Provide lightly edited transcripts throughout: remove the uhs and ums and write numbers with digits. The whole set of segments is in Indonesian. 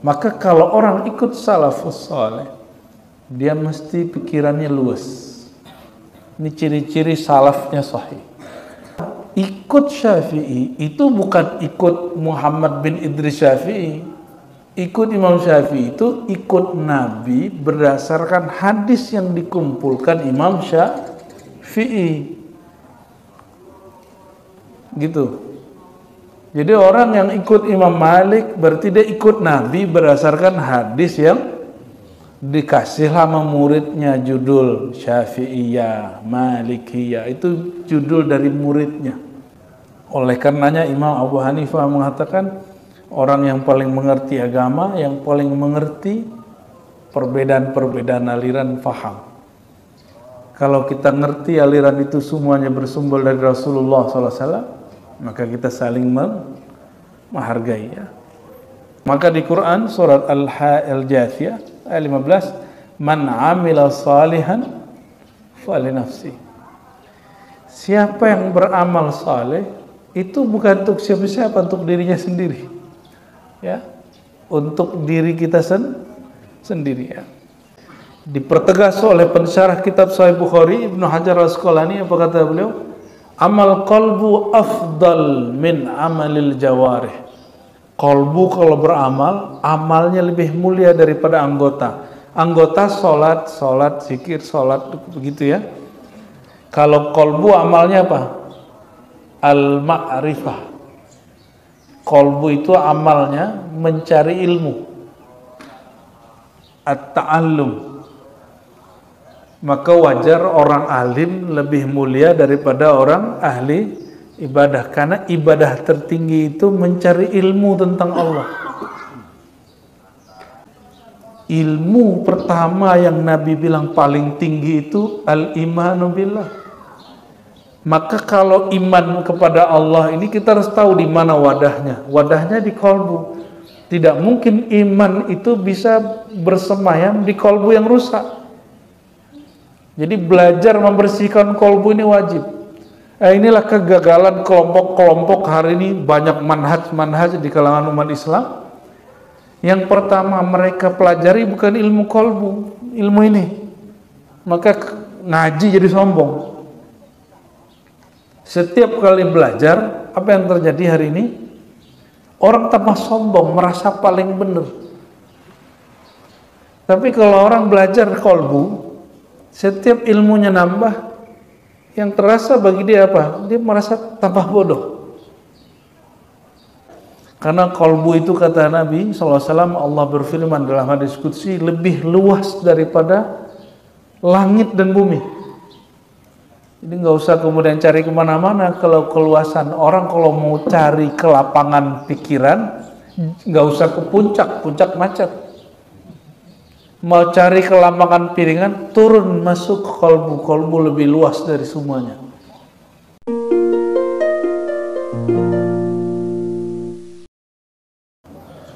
Maka kalau orang ikut salafus saleh, dia mesti pikirannya luas. Ini ciri-ciri salafnya sahih. Ikut Syafi'i itu bukan ikut Muhammad bin Idris Syafi'i. Ikut Imam Syafi'i itu ikut Nabi berdasarkan hadis yang dikumpulkan Imam Syafi'i. Gitu. Jadi orang yang ikut Imam Malik berarti dia ikut Nabi berdasarkan hadis yang dikasih sama muridnya, judul Syafi'iyah, Malikiyah, itu judul dari muridnya. Oleh karenanya Imam Abu Hanifah mengatakan orang yang paling mengerti agama, yang paling mengerti perbedaan-perbedaan aliran faham. Kalau kita ngerti aliran itu semuanya bersumber dari Rasulullah SAW, maka kita saling menghargai, ya. Maka di Quran surat Al-Jathiyah ayat 15, man amila salihan falinafsi. Siapa yang beramal saleh itu bukan untuk siapa-siapa, untuk dirinya sendiri, ya, untuk diri kita sendiri, ya. Dipertegas oleh pensyarah kitab Sahih Bukhari Ibnu Hajar Al-Asqalani, apa kata beliau? Amal qalbu afdal min amalil jawarih. Qalbu kalau beramal, amalnya lebih mulia daripada anggota. Anggota sholat, zikir, sholat, begitu, ya. Kalau qalbu amalnya apa? Al-ma'rifah. Qalbu itu amalnya mencari ilmu, at-ta'allum. Maka wajar orang alim lebih mulia daripada orang ahli ibadah, karena ibadah tertinggi itu mencari ilmu tentang Allah. Ilmu pertama yang Nabi bilang paling tinggi itu al-imanu billah. Maka kalau iman kepada Allah ini kita harus tahu di mana wadahnya. Wadahnya di kolbu. Tidak mungkin iman itu bisa bersemayam di kolbu yang rusak. Jadi belajar membersihkan kolbu ini wajib. Inilah kegagalan kelompok-kelompok hari ini, banyak manhaj di kalangan umat Islam. Yang pertama mereka pelajari bukan ilmu kolbu, ilmu ini. Maka ngaji jadi sombong. Setiap kali belajar, apa yang terjadi hari ini? Orang tambah sombong, merasa paling benar. Tapi kalau orang belajar kolbu, setiap ilmunya nambah, yang terasa bagi dia apa? Dia merasa tambah bodoh. Karena kolbu itu, kata Nabi SAW, Allah berfirman dalam hadis qudsi, lebih luas daripada langit dan bumi. Jadi nggak usah kemudian cari kemana-mana. Kalau keluasan orang, kalau mau cari ke lapangan pikiran, nggak usah ke puncak macet. Mau cari ke lapangan piringan, turun masuk ke kolbu lebih luas dari semuanya.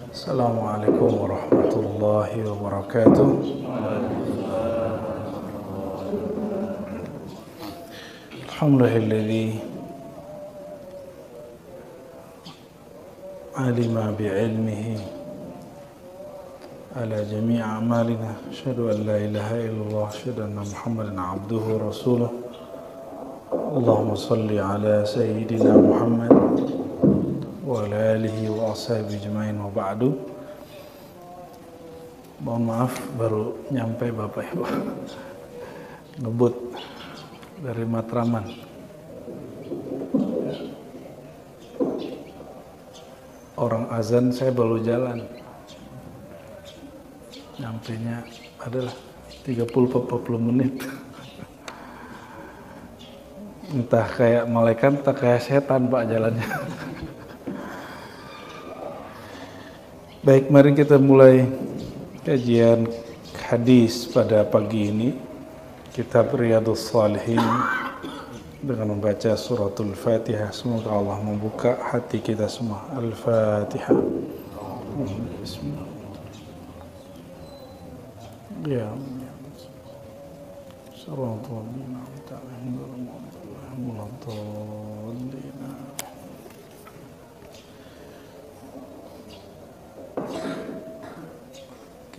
Assalamualaikum warahmatullahi wabarakatuh. Alhamdulillah alima bi'ilmihi على جميع أعمالنا أشهد أن لا إله إلا الله أشهد أن محمدا عبده ورسوله اللهم صل على سيدنا محمد وعلى آله وأصحابه أجمعين وبعد. Mohon maaf baru nyampe Bapak Ibu, ngebut dari Matraman. Orang azan saya baru jalan. Nyampenya adalah 30-40 menit. Entah kayak malaikat, entah kayak setan Pak jalannya. Baik, mari kita mulai kajian hadis pada pagi ini. Kitab Riyadhus Shalihin dengan membaca suratul Fatihah. Semoga Allah membuka hati kita semua. Al-Fatihah. Bismillah. Ya,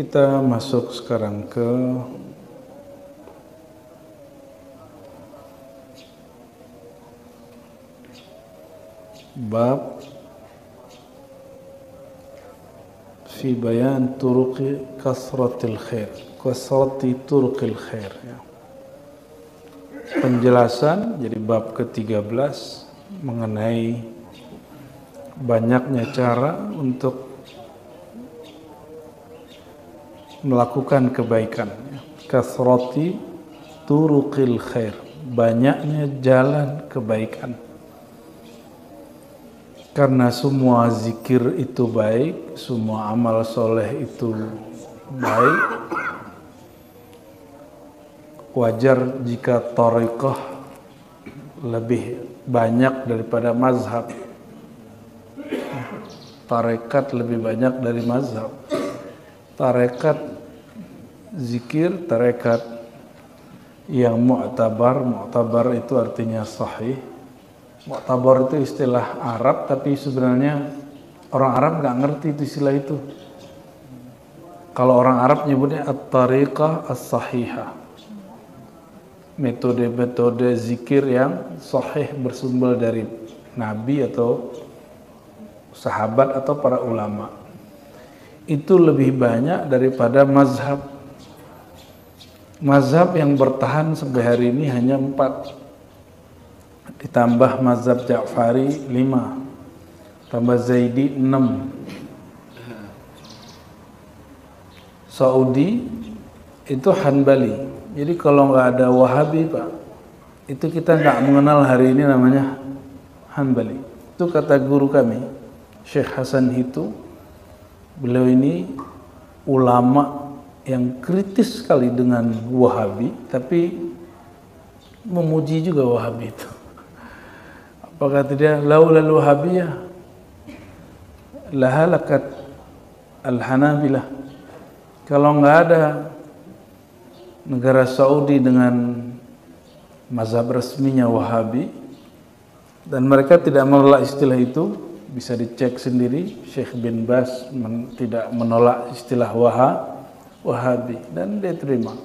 Kita masuk sekarang ke bab fi bayan turuqi kasratil khair, kasrati turuqil khair ya. Penjelasan, jadi bab ke-13 mengenai banyaknya cara untuk melakukan kebaikan, kasrati turuqil khair, banyaknya jalan kebaikan. Karena semua zikir itu baik, semua amal soleh itu baik, wajar jika thariqah lebih banyak daripada mazhab, tarekat lebih banyak dari mazhab. Tarekat zikir, tarekat yang mu'tabar itu artinya sahih. Mu'tabar itu istilah Arab, tapi sebenarnya orang Arab nggak ngerti itu istilah itu. Kalau orang Arab nyebutnya at-tariqah as-sahihah, metode-metode zikir yang sahih bersumber dari Nabi atau sahabat atau para ulama. Itu lebih banyak daripada mazhab. Mazhab yang bertahan sampai hari ini hanya 4, ditambah mazhab Ja'fari 5, tambah Zaidi 6. Saudi itu Hanbali. Jadi kalau nggak ada Wahabi Pak, itu kita nggak mengenal hari ini namanya Hanbali. Itu kata guru kami Syekh Hasan Hitu. Beliau ini ulama yang kritis sekali dengan Wahabi, tapi memuji juga Wahabi itu. Apa kata dia? Laulal Wahabiyah lahalakat al-Hanabilah. Kalau nggak ada negara Saudi dengan mazhab resminya Wahabi, dan mereka tidak menolak istilah itu, bisa dicek sendiri. Syekh bin Baz tidak menolak istilah Wahabi dan dia terima.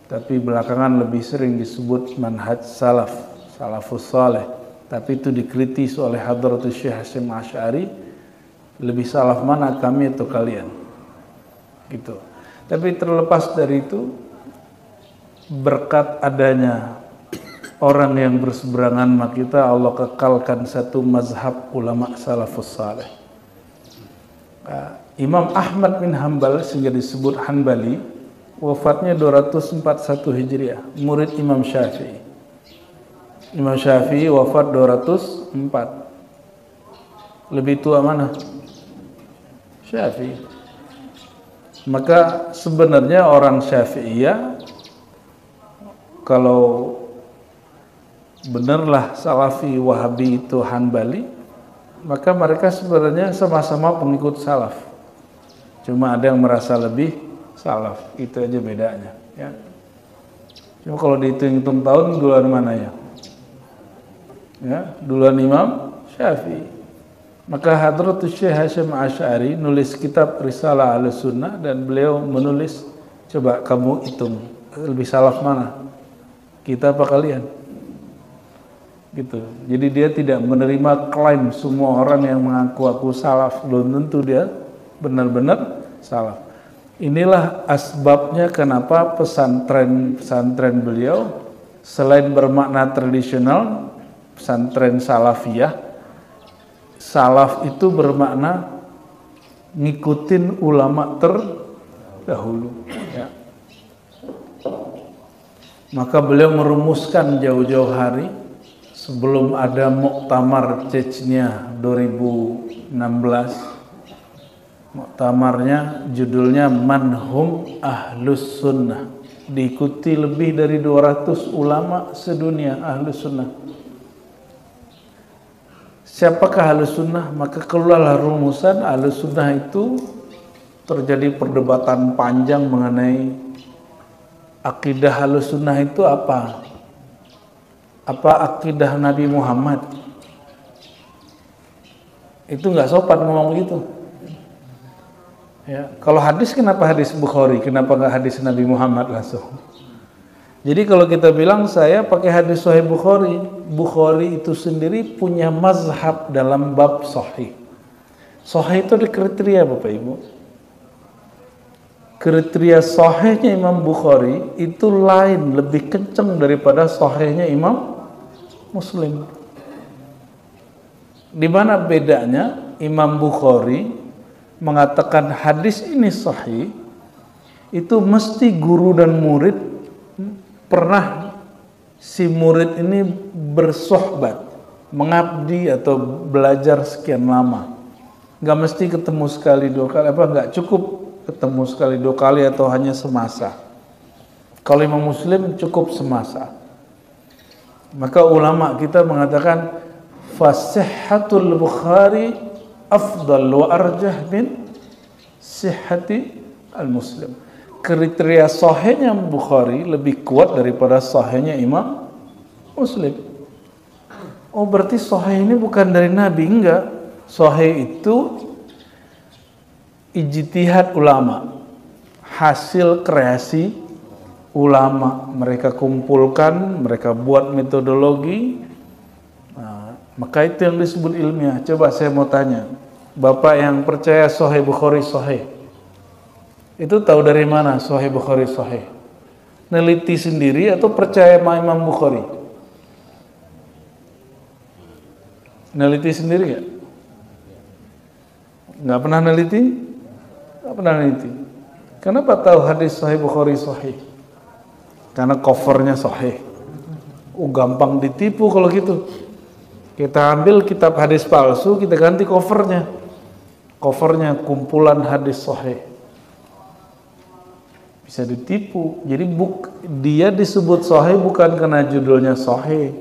Tapi belakangan lebih sering disebut manhaj salafus saleh. Tapi itu dikritis oleh Hadratus Syekh Hasyim Asy'ari. Lebih salaf mana, kami atau kalian? Gitu. Tapi terlepas dari itu, berkat adanya orang yang berseberangan sama kita, Allah kekalkan satu mazhab ulama salafus saleh. Imam Ahmad bin Hanbal, sehingga disebut Hanbali, wafatnya 241 Hijriah, murid Imam Syafi'i. Imam Syafi'i wafat 204. Lebih tua mana? Syafi'i. Maka sebenarnya orang Syafi'iyah, kalau benarlah Salafi Wahabi itu Hanbali, maka mereka sebenarnya sama-sama pengikut salaf. Cuma ada yang merasa lebih salaf, itu aja bedanya ya. Cuma kalau dihitung-hitung tahun, duluan mana ya? Ya, duluan Imam Syafi'i. Maka Hadratus Syekh Hasyim Asy'ari nulis kitab Risalah Ahlussunnah, dan beliau menulis, coba kamu hitung lebih salaf mana? Kita apa kalian? Gitu. Jadi dia tidak menerima klaim semua orang yang mengaku salaf, belum tentu dia benar-benar salaf. Inilah asbabnya kenapa pesantren beliau selain bermakna tradisional, pesantren salafiyah, salaf itu bermakna ngikutin ulama terdahulu ya. Maka beliau merumuskan jauh-jauh hari sebelum ada Muktamar Chechnya 2016. Muktamarnya judulnya Manhum Ahlus Sunnah. Diikuti lebih dari 200 ulama sedunia Ahlus Sunnah. Siapakah Ahlus Sunnah? Maka keluarlah rumusan Ahlus Sunnah itu. Terjadi perdebatan panjang mengenai akidah Ahlus Sunnah itu apa? Apa akidah Nabi Muhammad? Itu nggak sopan ngomong gitu. Ya, kalau hadis kenapa hadis Bukhari? Kenapa nggak hadis Nabi Muhammad langsung? Jadi kalau kita bilang saya pakai hadis Sahih Bukhari, Bukhari itu sendiri punya mazhab dalam bab Sahih. Sahih itu ada kriteria Bapak Ibu. Kriteria Sahihnya Imam Bukhari itu lain, lebih kencang daripada Sahihnya Imam Muslim. Di mana bedanya? Imam Bukhari mengatakan hadis ini sahih, itu mesti guru dan murid pernah si murid ini bersohbat, mengabdi atau belajar sekian lama. Nggak mesti ketemu sekali dua kali, nggak cukup ketemu sekali dua kali atau hanya semasa. Kalau Imam Muslim cukup semasa. Maka ulama kita mengatakan fasihhatul Bukhari afdal wa arjah min sihhati al-Muslim. Kriteria sahihnya Bukhari lebih kuat daripada sahihnya Imam Muslim. Oh, berarti sahih ini bukan dari Nabi? Enggak. Sahih itu ijtihad ulama, hasil kreasi ulama. Mereka kumpulkan, mereka buat metodologi. Nah, maka itu yang disebut ilmiah. Coba saya mau tanya, Bapak yang percaya Sahih Bukhari sahih, itu tahu dari mana Sahih Bukhari sahih? Neliti sendiri atau percaya sama Imam Bukhari? Neliti sendiri gak? Nggak pernah neliti? Nggak pernah neliti. Kenapa tahu hadis Sahih Bukhari sahih? Karena covernya sahih. Gampang ditipu kalau gitu. Kita ambil kitab hadis palsu, kita ganti covernya. Covernya kumpulan hadis sahih. Bisa ditipu. Jadi dia disebut sahih bukan karena judulnya sahih.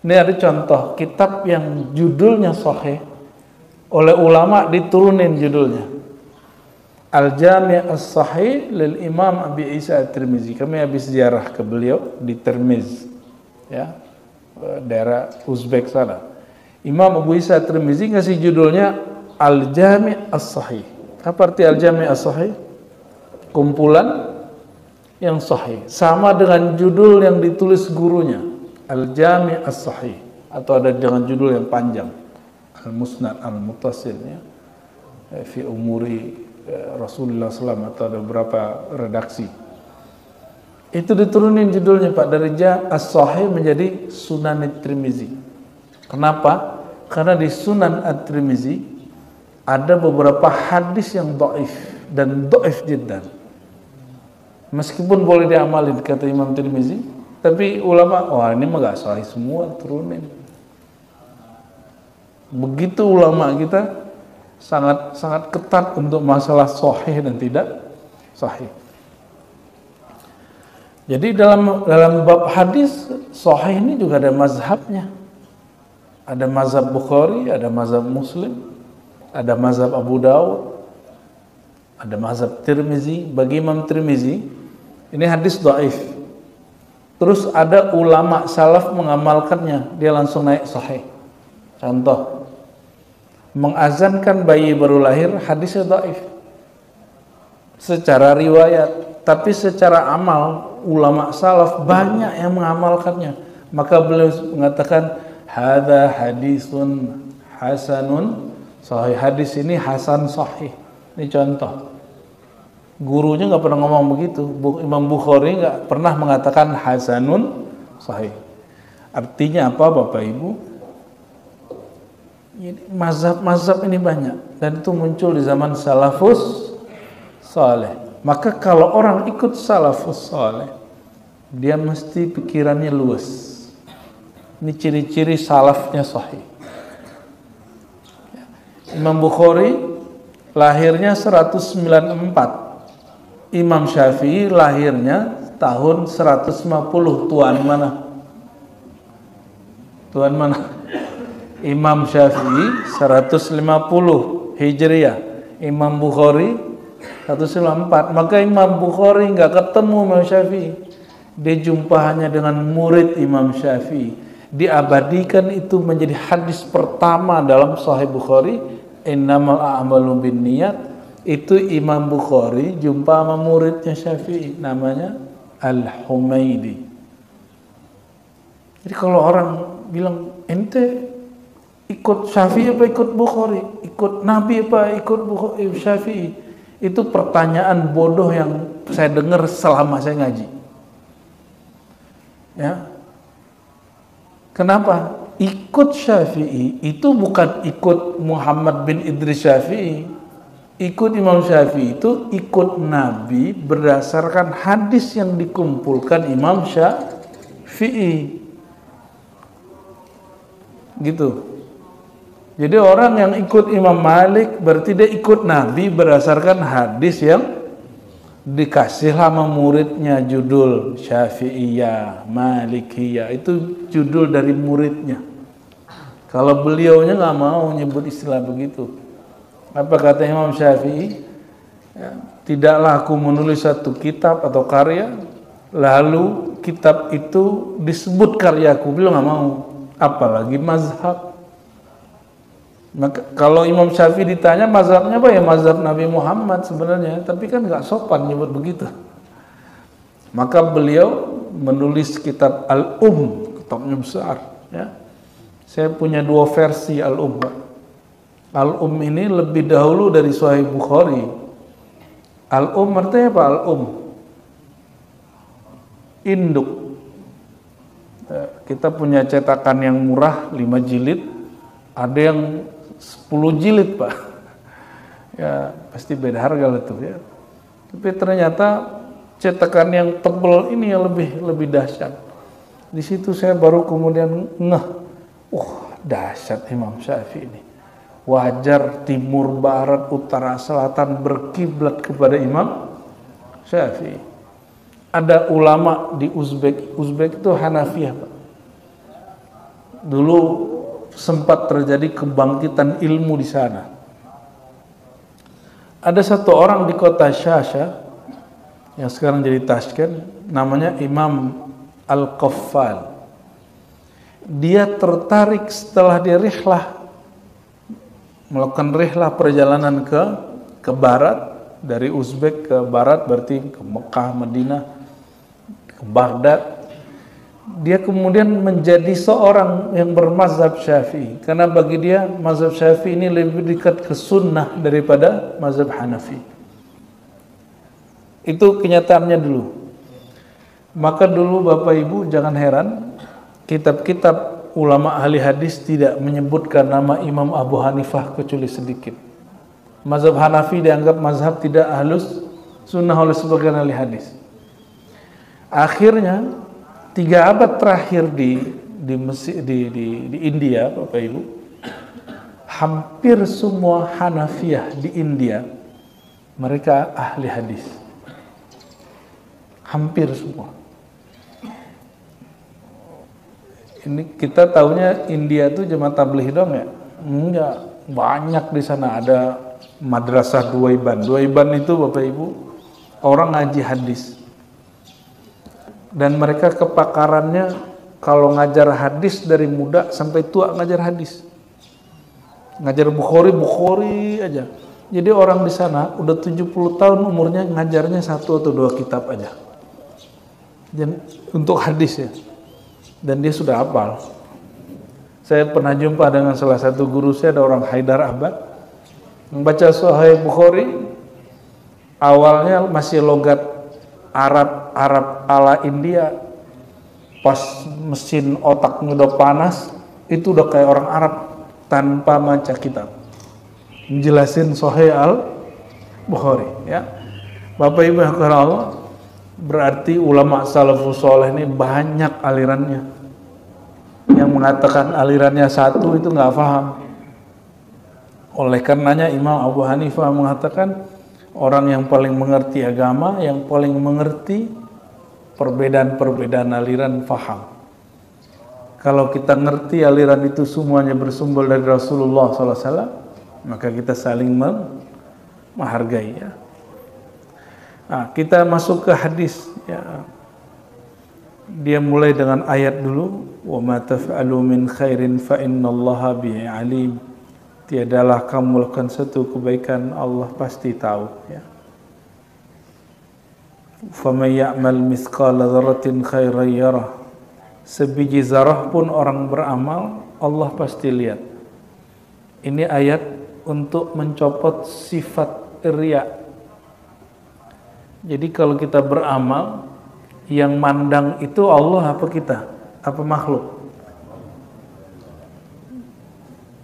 Ini ada contoh kitab yang judulnya sahih, oleh ulama diturunin judulnya Al-Jami' As-Sahih lil Imam Abi Isa At-Tirmizi. Kami habis ziarah ke beliau di Tirmiz, ya, daerah Uzbek sana. Imam Abu Isa At-Tirmizi ngasih judulnya Al-Jami' As-Sahih. Apa arti Al-Jami' As-Sahih? Kumpulan yang sahih. Sama dengan judul yang ditulis gurunya, Al-Jami' As-Sahih, atau ada dengan judul yang panjang, Al-Musnad Al-Muttasil, ya, fi umuri Rasulullah SAW, atau ada beberapa redaksi. Itu diturunin judulnya Pak, dari As-Sahih menjadi Sunan At-Tirmizi. Kenapa? Karena di Sunan At-Tirmizi ada beberapa hadis yang dhaif dan dhaif jiddan. Meskipun boleh diamalin kata Imam Tirmizi, tapi ulama, wah ini mah gak sahih semua, turunin. Begitu ulama kita sangat ketat untuk masalah sahih dan tidak sahih. Jadi dalam bab hadis sahih ini juga ada mazhabnya. Ada mazhab Bukhari, ada mazhab Muslim, ada mazhab Abu Dawud, ada mazhab Tirmizi. Bagi Imam Tirmizi ini hadis dhaif. Terus ada ulama salaf mengamalkannya, dia langsung naik sahih. Contoh, mengazankan bayi baru lahir, hadisnya dhaif secara riwayat, tapi secara amal ulama salaf banyak yang mengamalkannya. Maka beliau mengatakan hadza hadisun hasanun sahih. Hadis ini hasan sahih. Ini contoh. Gurunya nggak pernah ngomong begitu. Imam Bukhari nggak pernah mengatakan hasanun sahih. Artinya apa Bapak Ibu? Mazhab-mazhab ini banyak, dan itu muncul di zaman salafus saleh. Maka kalau orang ikut salafus saleh, dia mesti pikirannya luas. Ini ciri-ciri salafnya sahih. Imam Bukhari lahirnya 194. Imam Syafi'i lahirnya tahun 150. Tuan mana? Tuan mana? Imam Syafi'i 150 Hijriah, Imam Bukhari 194. Maka Imam Bukhari nggak ketemu Imam Syafi'i. Dia jumpa hanya dengan murid Imam Syafi'i. Diabadikan itu menjadi hadis pertama dalam Sahih Bukhari, innamal a'malu binniyat. Itu Imam Bukhari jumpa sama muridnya Syafi'i, namanya Al-Humaidi. Jadi kalau orang bilang, ente ikut Syafi'i apa ikut Bukhari? Ikut Nabi apa ikut Syafi'i? Itu pertanyaan bodoh yang saya dengar selama saya ngaji. Ya. Kenapa? Ikut Syafi'i itu bukan ikut Muhammad bin Idris Syafi'i. Ikut Imam Syafi'i itu ikut Nabi berdasarkan hadis yang dikumpulkan Imam Syafi'i. Gitu. Jadi orang yang ikut Imam Malik berarti dia ikut Nabi berdasarkan hadis yang dikasih sama muridnya, judul Syafi'iyah, Malikiyah, itu judul dari muridnya. Kalau beliaunya nggak mau nyebut istilah begitu. Apa kata Imam Syafi'i? Ya, tidaklah aku menulis satu kitab atau karya lalu kitab itu disebut karyaku. Beliau nggak mau. Apalagi mazhab. Maka kalau Imam Syafi'i ditanya mazhabnya apa, ya mazhab Nabi Muhammad sebenarnya, tapi kan nggak sopan nyebut begitu. Maka beliau menulis kitab kitabnya besar. Ya. Saya punya 2 versi Al-Um ini lebih dahulu dari Sahih Bukhari. Artinya apa? Induk. Kita punya cetakan yang murah 5 jilid, ada yang 10 jilid, Pak. Ya, pasti beda harga lah tuh ya. Tapi ternyata cetakan yang tebal ini yang lebih dahsyat. Di situ saya baru kemudian dahsyat Imam Syafi'i ini. Wajar timur, barat, utara, selatan berkiblat kepada Imam Syafi'i. Ada ulama di Uzbek itu Hanafiyah, Pak. Dulu sempat terjadi kebangkitan ilmu di sana. Ada satu orang di kota Shasha yang sekarang jadi Tashkent, namanya Imam Al-Qaffal. Dia tertarik setelah dia melakukan rihlah perjalanan ke barat, dari Uzbek ke barat berarti ke Mekah, Madinah, ke Baghdad. Dia kemudian menjadi seorang yang bermazhab Syafi'i, karena bagi dia mazhab Syafi'i ini lebih dekat ke sunnah daripada mazhab Hanafi. Itu kenyataannya dulu. Maka dulu Bapak Ibu jangan heran, kitab-kitab ulama ahli hadis tidak menyebutkan nama Imam Abu Hanifah kecuali sedikit. Mazhab Hanafi dianggap mazhab tidak ahlus sunnah oleh sebagian ahli hadis. Akhirnya 3 abad terakhir di India, Bapak Ibu, hampir semua Hanafiyah di India mereka ahli hadis. Hampir semua. Ini kita tahunya India itu jemaah tabligh dong ya? Enggak, banyak di sana. Ada madrasah Duaiban. Duaiban itu Bapak Ibu orang ngaji hadis. Dan mereka kepakarannya kalau ngajar hadis dari muda sampai tua ngajar hadis. Ngajar Bukhari aja. Jadi orang di sana udah 70 tahun umurnya ngajarnya 1 atau 2 kitab aja. Dan untuk hadis ya. Dan dia sudah hafal. Saya pernah jumpa dengan salah satu guru saya, ada orang Haidar Abad, membaca Sahih Bukhari, awalnya masih logat Arab ala India, pas mesin otaknya udah panas, itu udah kayak orang Arab tanpa baca kitab, menjelasin Sahih Al-Bukhari. Ya, Bapak Ibu yang karena Allah, berarti ulama salafus saleh ini banyak alirannya. Yang mengatakan alirannya satu itu nggak paham. Oleh karenanya Imam Abu Hanifah mengatakan orang yang paling mengerti agama, yang paling mengerti perbedaan-perbedaan aliran paham. Kalau kita ngerti aliran itu semuanya bersumber dari Rasulullah SAW, maka kita saling menghargai ya. Nah, kita masuk ke hadis ya. Dia mulai dengan ayat dulu, wa ma taf'alu min khairin fa innallaha bihi alim. tiadalah kamu melakukan satu kebaikan, Allah pasti tahu, ya. Faman ya'mal mithqala dzarratin khairan yarah. Sebiji zarah pun orang beramal, Allah pasti lihat. Ini ayat untuk mencopot sifat riya. Jadi kalau kita beramal, yang mandang itu Allah apa kita? Apa makhluk?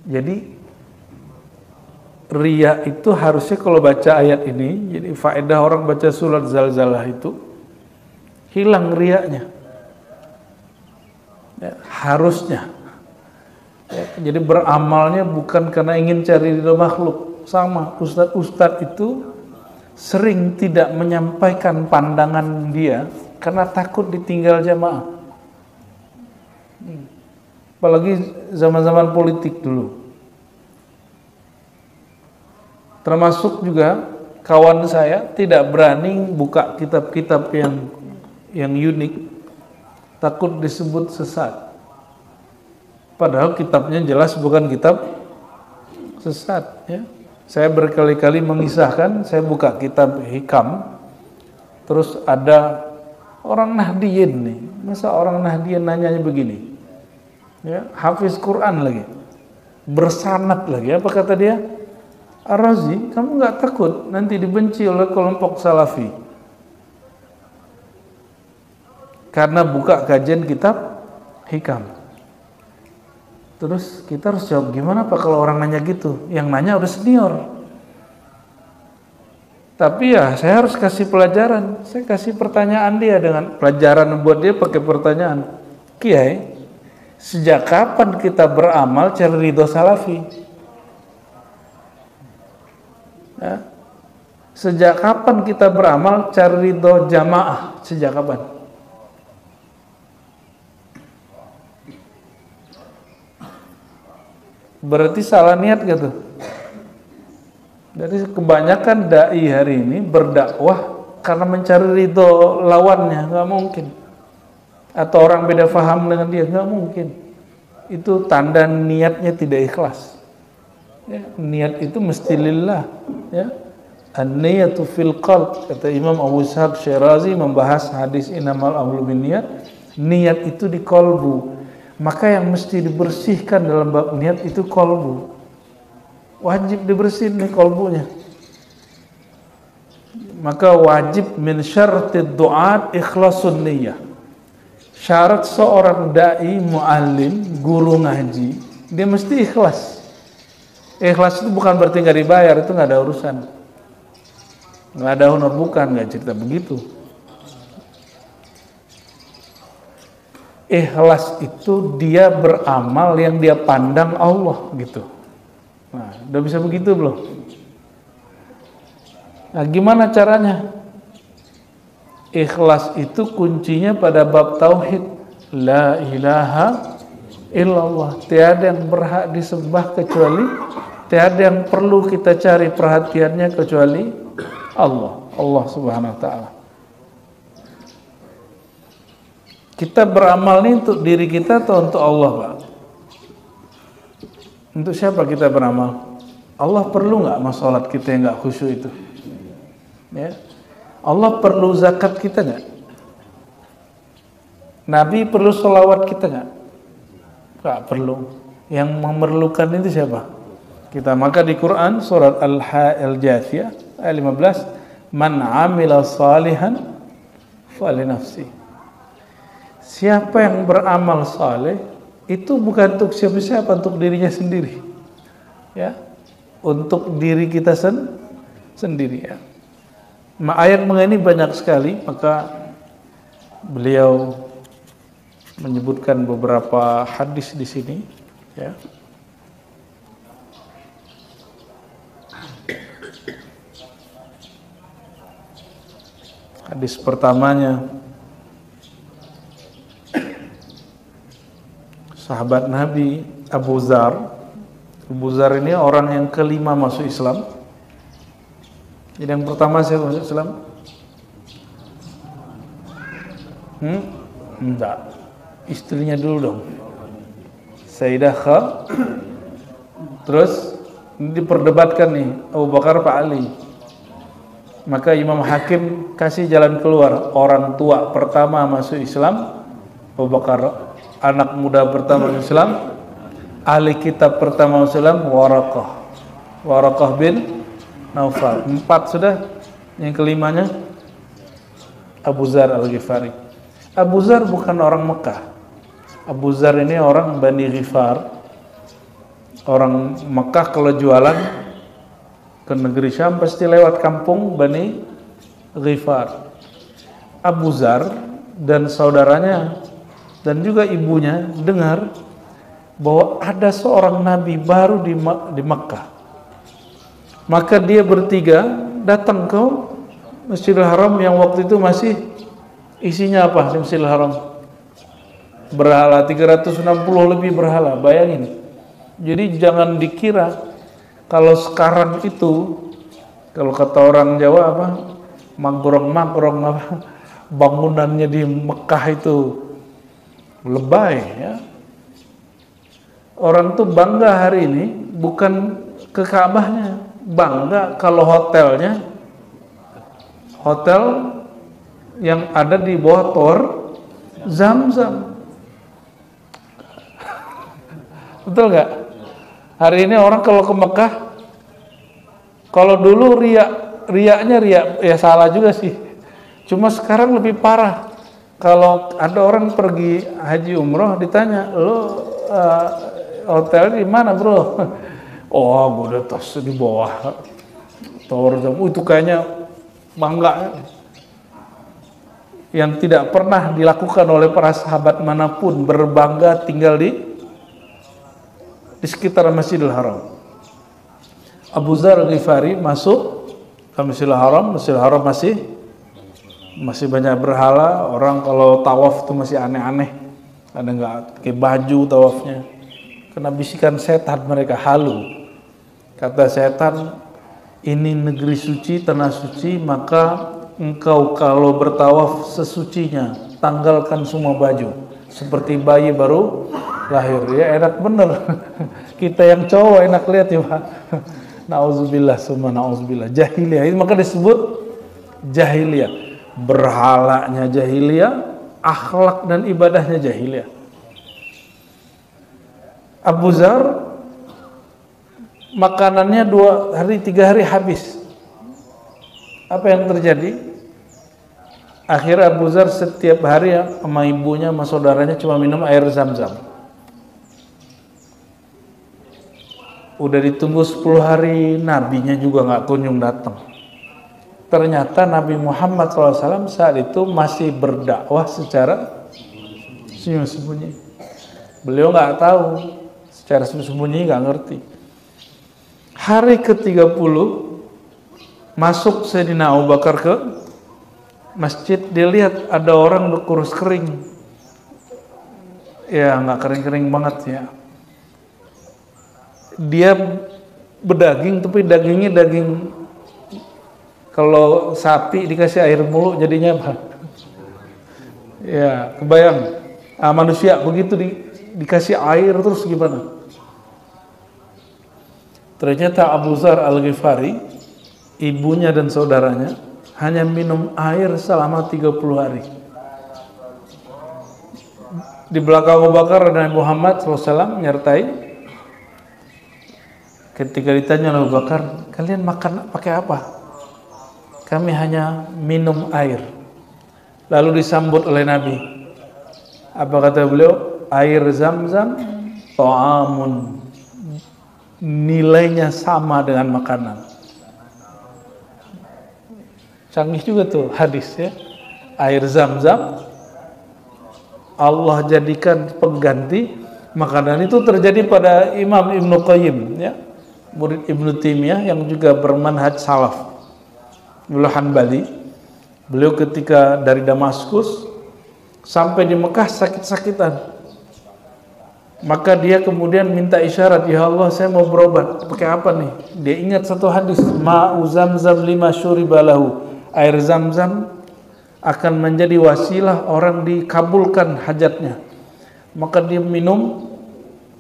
Jadi riya itu harusnya kalau baca ayat ini, jadi faedah orang baca surat Zalzalah itu hilang riyanya, ya, harusnya, ya, jadi beramalnya bukan karena ingin cari ridho makhluk. Sama ustadz itu sering tidak menyampaikan pandangan dia karena takut ditinggal jamaah, apalagi zaman-zaman politik dulu. Termasuk juga kawan saya tidak berani buka kitab-kitab yang unik, takut disebut sesat. Padahal kitabnya jelas bukan kitab sesat, ya. Saya berkali-kali mengisahkan, saya buka kitab Hikam, terus ada orang Nahdien nih, masa orang Nahdien nanyanya begini, ya, hafiz Quran lagi, bersanad lagi, apa kata dia? Ar-Razi, kamu nggak takut nanti dibenci oleh kelompok Salafi karena buka kajian kitab Hikam? Terus kita harus jawab gimana Pak kalau orang nanya gitu? Yang nanya udah senior. Tapi ya saya harus kasih pelajaran. Saya kasih pertanyaan dia dengan pelajaran buat dia pakai pertanyaan. Kiai, sejak kapan kita beramal cari ridho Salafi? Ya. Sejak kapan kita beramal cari ridho jamaah? Sejak kapan? Berarti salah niat gitu. Dari kebanyakan dai hari ini berdakwah karena mencari ridho lawannya, nggak mungkin. Atau orang beda faham dengan dia, nggak mungkin. Itu tanda niatnya tidak ikhlas. Ya, niat itu mesti lillah, ya. An-niyatu fil qalb, kata Imam Abu Ishaq Syirazi membahas hadis innamal a'malu binniyat, niat itu di kolbu. Maka yang mesti dibersihkan dalam bab niat itu kolbu. Wajib dibersihin nih kolbunya. Maka wajib min syartid du'at ikhlasun niyyah. Syarat seorang dai, muallim, guru ngaji, dia mesti ikhlas. Ikhlas itu bukan berarti nggak dibayar, itu nggak ada urusan, nggak ada honor, bukan, nggak cerita begitu. Ikhlas itu dia beramal yang dia pandang Allah gitu. Nah, udah bisa begitu belum? Nah, gimana caranya? Ikhlas itu kuncinya pada bab tauhid. La ilaha illallah, tiada yang berhak disembah kecuali, tiada yang perlu kita cari perhatiannya kecuali Allah Subhanahu wa ta'ala. Kita beramal ini untuk diri kita atau untuk Allah, Pak? Untuk siapa kita beramal? Allah perlu nggak sholat kita yang nggak khusyuk itu? Ya. Allah perlu zakat kita nggak? Nabi perlu sholawat kita nggak? Nggak perlu. Yang memerlukan itu siapa? Kita. Maka di Quran surat Al-Jathiyah ayat 15, man amila salihan falinafsi. Siapa yang beramal saleh itu bukan untuk siapa-siapa, untuk dirinya sendiri, ya, untuk diri kita sendiri, ya. Ayat mengenai banyak sekali, maka beliau menyebutkan beberapa hadis di sini, ya. Hadis pertamanya, sahabat Nabi Abu Dzar. Abu Dzar ini orang yang kelima masuk Islam. Jadi yang pertama siapa masuk Islam? Enggak. Istrinya dulu dong. Sayyidah Kha. Terus Ini diperdebatkan nih, Abu Bakar Pak Ali. Maka Imam Hakim kasih jalan keluar. Orang tua pertama masuk Islam Abu Bakar, anak muda pertama masuk Islam, ahli kitab pertama masuk Islam Waraqah bin Naufal. 4 sudah. Yang kelimanya Abu Zar Al-Ghifari. Abu Zar bukan orang Mekah. Abu Zar ini orang Bani Ghifar. Orang Mekah kalau jualan ke negeri Syam pasti lewat kampung Bani Ghifar. Abu Zar dan saudaranya dan juga ibunya dengar bahwa ada seorang nabi baru di Mekah. Maka dia bertiga datang ke Masjidil Haram yang waktu itu masih isinya apa di Masjidil Haram? Berhala, 360 lebih berhala, bayangin. Jadi jangan dikira kalau sekarang itu, kalau kata orang Jawa apa, magrong-magrong apa, bangunannya di Mekah itu lebay ya. Orang tuh bangga hari ini bukan ke Ka'bahnya, bangga kalau hotelnya hotel yang ada di bawah Tor Zam-Zam. Betul nggak? Hari ini orang kalau ke Mekah, kalau dulu riaknya ya salah juga sih. Cuma sekarang lebih parah. Kalau ada orang pergi haji umroh ditanya, lo hotel di mana bro? Oh, gue udah tos di bawah Tor Zam. Itu kayaknya bangga. Yang tidak pernah dilakukan oleh para sahabat manapun, berbangga tinggal di sekitar Masjidil Haram. Abu Zar Ghifari masuk ke Masjidil Haram. Masjidil Haram masih banyak berhala. Orang kalau tawaf itu masih aneh-aneh. Ada nggak pakai baju tawafnya. Kena bisikan setan mereka, halu. Kata setan, ini negeri suci, tanah suci, maka engkau kalau bertawaf sesucinya, tanggalkan semua baju. Seperti bayi baru lahir. Ya enak bener. Kita yang cowok enak lihat ya Pak. Nauzubillah summa nauzubillah. Jahiliyah itu maka disebut jahiliyah. Berhalanya jahiliyah, akhlak dan ibadahnya jahiliyah. Abu Zar makanannya 2 hari 3 hari habis. Apa yang terjadi? Akhirnya Abu Zar setiap hari ya, sama ibunya sama saudaranya cuma minum air Zam-Zam. Udah ditunggu 10 hari, nabinya juga nggak kunjung datang. Ternyata Nabi Muhammad SAW saat itu masih berdakwah secara sembunyi. Beliau nggak tahu, secara sembunyi nggak ngerti. Hari ke-30 masuk Sayyidina Abu Bakar ke masjid, dia lihat ada orang berkurus kering. Ya nggak kering-kering banget ya. Dia berdaging tapi dagingnya daging, kalau sapi dikasih air mulu jadinya apa? Ya kebayang. Manusia begitu dikasih air terus gimana? Ternyata Abu Zar Al-Ghifari, ibunya dan saudaranya hanya minum air selama 30 hari. Di belakang Abu Bakar dan Muhammad SAW menyertai. Ketika ditanya oleh Abu Bakar, kalian makan pakai apa? Kami hanya minum air. Lalu disambut oleh Nabi. Apa kata beliau? Air Zam-Zam ta'amun, nilainya sama dengan makanan. Canggih juga tuh hadis ya. Air Zam-Zam Allah jadikan pengganti makanan. Itu terjadi pada Imam Ibnu Qayyim ya, murid Ibnu Taimiyah yang juga bermanhaj salaf. Beliau Hanbali. Beliau ketika dari Damaskus sampai di Mekah sakit-sakitan. Maka dia kemudian minta isyarat, ya Allah saya mau berobat. Pakai apa nih? Dia ingat satu hadis, ma'u Zamzam lima syuribalahu. Air Zam-Zam akan menjadi wasilah orang dikabulkan hajatnya. Maka dia minum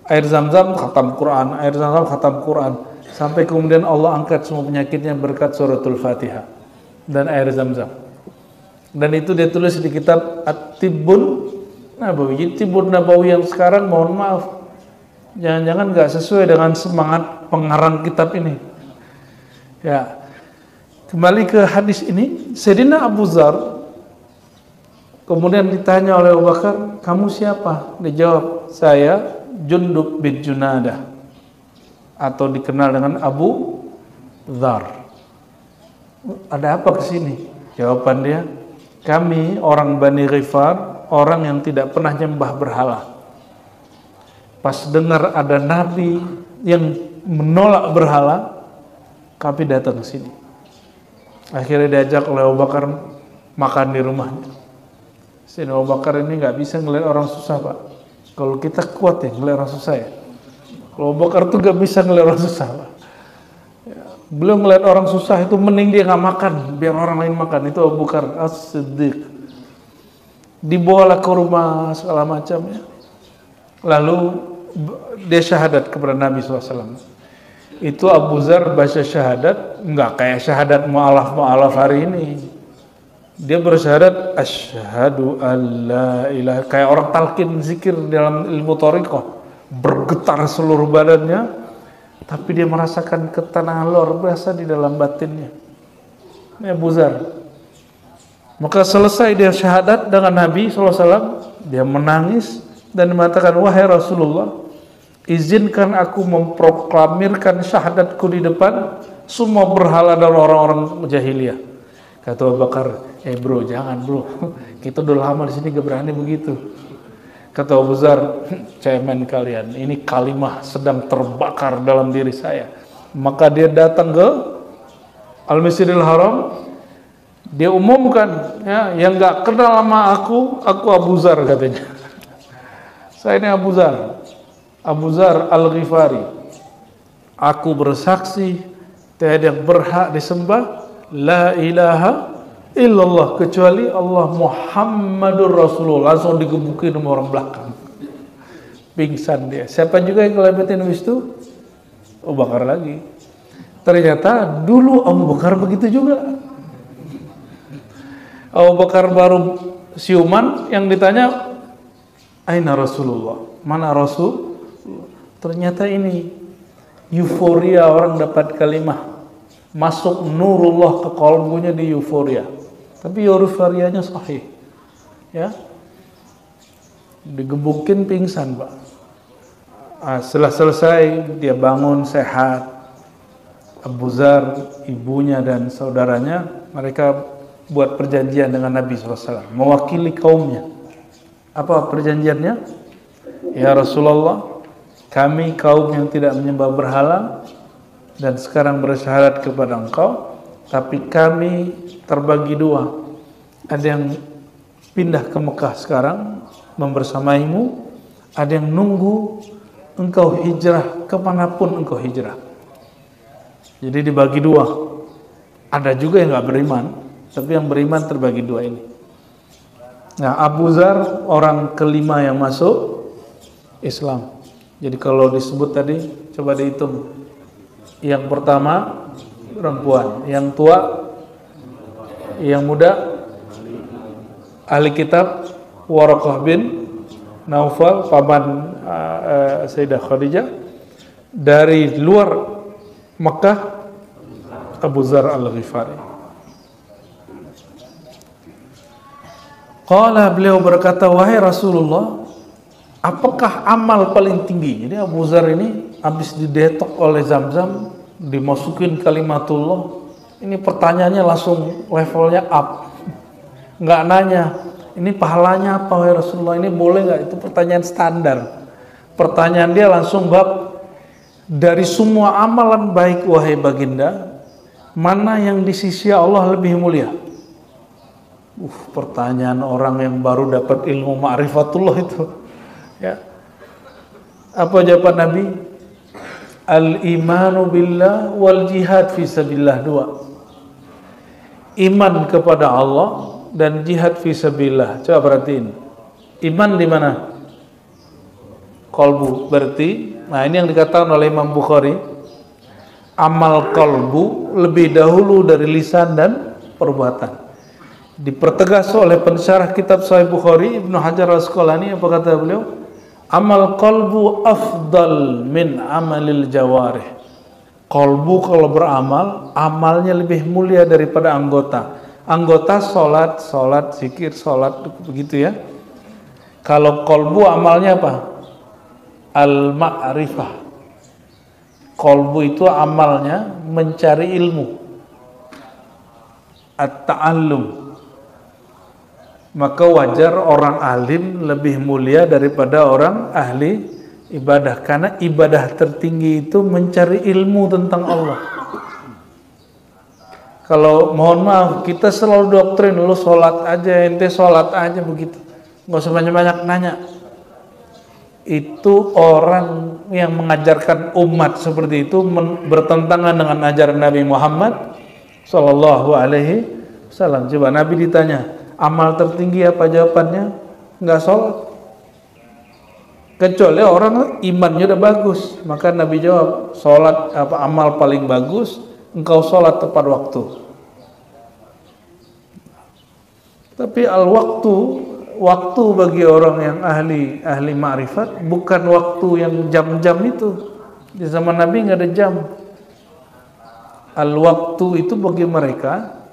air Zam-Zam, khatam Quran, air Zam-Zam, khatam Quran. sampai kemudian Allah angkat semua penyakitnya berkat suratul Fatihah dan air Zam-Zam. Dan itu dia tulis di kitab At-Tibbun Nabawi. Tibbun Nabawi yang sekarang, mohon maaf, jangan-jangan nggak sesuai dengan semangat pengarang kitab ini. Ya, kembali ke hadis ini, Sayyidina Abu Dzar kemudian ditanya oleh Abu Bakar, kamu siapa? Dijawab, saya Jundub bin Junadah, atau dikenal dengan Abu Dzar. Ada apa kesini? Jawaban dia, kami orang Bani Ghifar, orang yang tidak pernah nyembah berhala. Pas dengar ada nabi yang menolak berhala, kami datang ke sini. Akhirnya diajak oleh Abu Bakar makan di rumahnya. Sayyidina Abu Bakar ini nggak bisa ngelihat orang susah, Pak. Kalau kita kuat ya ngelihat orang susah ya. Kalau Abu Bakar tuh nggak bisa ngelihat orang susah, Pak. Beliau ngelihat orang susah itu mending dia nggak makan, biar orang lain makan. Itu Abu Bakar As-Siddiq. Dibawalah ke rumah segala macam ya. Lalu dia syahadat kepada Nabi SAW. Itu Abu Dzar baca syahadat nggak kayak syahadat mu'alaf hari ini. Dia bersyahadat asyhadu alla ilaha, kayak orang talqin zikir dalam ilmu thariqah, bergetar seluruh badannya. Tapi dia merasakan ketenangan luar biasa di dalam batinnya. Ini Abu Dzar. Maka selesai dia syahadat dengan Nabi SAW, dia menangis dan mengatakan, wahai Rasulullah, izinkan aku memproklamirkan syahadatku di depan semua berhala dan orang-orang jahiliyah. Kata Abu Bakar, bro, jangan bro, kita udah lama di sini gak berani begitu. Kata Abu Dzar, cemen kalian, ini kalimah sedang terbakar dalam diri saya. Maka dia datang ke Al-Masjidil Haram, dia umumkan, ya, yang nggak kenal sama aku Abu Dzar katanya. Saya ini Abu Dzar Al-Ghifari. Aku bersaksi tiada yang berhak disembah, la ilaha illallah, kecuali Allah Muhammadur Rasulullah. Langsung digebukin sama orang belakang, pingsan dia. Siapa juga yang ngelebetin habis itu? Abu Bakar lagi. Ternyata dulu Abu Bakar begitu juga. Abu Bakar baru siuman, yang ditanya, aina Rasulullah, mana Rasul? Ternyata ini euforia orang dapat kalimah, masuk nurullah ke qalbunya di euforia. Tapi euforianya sahih, ya, digebukin pingsan, Pak. Setelah selesai dia bangun sehat. Abu Dzar, ibunya dan saudaranya, mereka buat perjanjian dengan Nabi SAW, mewakili kaumnya. Apa perjanjiannya? Ya Rasulullah, kami kaum yang tidak menyembah berhala dan sekarang bersyahadat kepada engkau, tapi kami terbagi dua. Ada yang pindah ke Mekah sekarang membersamaimu, ada yang nunggu engkau hijrah kemanapun engkau hijrah. Jadi dibagi dua. Ada juga yang nggak beriman, tapi yang beriman terbagi dua ini. Nah, Abu Dzar orang kelima yang masuk Islam. Jadi kalau disebut tadi, coba dihitung. Yang pertama perempuan, yang tua, yang muda, ahli kitab Waraqah bin Naufal, paman Sayyidah Khadijah. Dari luar Mekah, Abu Dzar Al-Ghifari. Qala, beliau berkata, wahai Rasulullah, apakah amal paling tinggi? Jadi Abu Dzar ini habis didetok oleh Zam-Zam, dimasukin kalimatullah. Ini pertanyaannya langsung levelnya up. Nggak nanya, ini pahalanya apa wahai Rasulullah, ini boleh nggak? Itu pertanyaan standar. Pertanyaan dia langsung bab, dari semua amalan baik wahai baginda, mana yang di sisi Allah lebih mulia? Pertanyaan orang yang baru dapat ilmu ma'rifatullah itu. Ya. Apa jawaban Nabi? Al-imanu billah wal jihad fi sabilillah, dua. Iman kepada Allah dan jihad fi sabilillah. Coba perhatiin. Iman di mana? Qalbu. Berarti, nah ini yang dikatakan oleh Imam Bukhari, amal kalbu lebih dahulu dari lisan dan perbuatan. Dipertegas oleh pensyarah kitab Sahih Bukhari Ibnu Hajar Al-Asqalani, apa kata beliau? Amal kalbu afdal min amalil jawarih. Kalbu kalau beramal, amalnya lebih mulia daripada anggota. Anggota sholat, zikir, sholat, begitu ya. Kalau kalbu amalnya apa? Al-ma'rifah. Kalbu itu amalnya mencari ilmu, at-ta'allum. Maka wajar orang alim lebih mulia daripada orang ahli ibadah, karena ibadah tertinggi itu mencari ilmu tentang Allah. Kalau mohon maaf, kita selalu doktrin, lu sholat aja, ente sholat aja begitu, nggak usah banyak-banyak nanya. Itu orang yang mengajarkan umat seperti itu bertentangan dengan ajaran Nabi Muhammad Sallallahu Alaihi Wasallam. Coba Nabi ditanya, amal tertinggi apa? Jawabannya, nggak sholat. Kecuali orang imannya udah bagus, maka Nabi jawab, sholat apa amal paling bagus? Engkau sholat tepat waktu. Tapi waktu bagi orang yang ahli ma'rifat bukan waktu yang jam-jam itu. Di zaman Nabi nggak ada jam. Al-waktu itu bagi mereka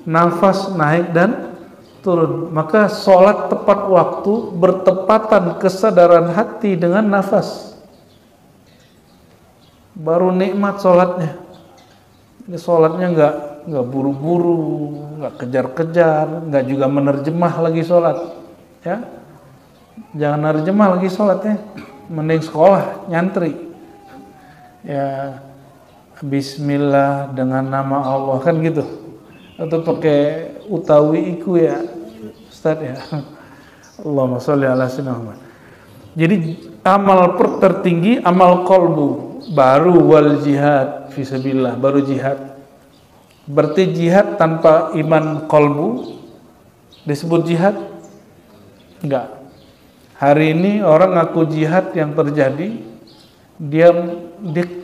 nafas naik dan turun. Maka sholat tepat waktu bertepatan kesadaran hati dengan nafas, baru nikmat sholatnya. Ini sholatnya nggak buru-buru, nggak kejar-kejar, nggak juga menerjemah lagi sholat, ya. Jangan menerjemah lagi sholatnya, mending sekolah nyantri, ya. Bismillah dengan nama Allah, kan gitu. Atau pakai utawi iku ya, Ustaz ya. Allahumma sholli ala sayyidina Muhammad. Jadi amal tertinggi amal qalbu, baru wal jihad fisabilillah, baru jihad. Berarti jihad tanpa iman qalbu disebut jihad? Enggak. Hari ini orang ngaku jihad, yang terjadi dia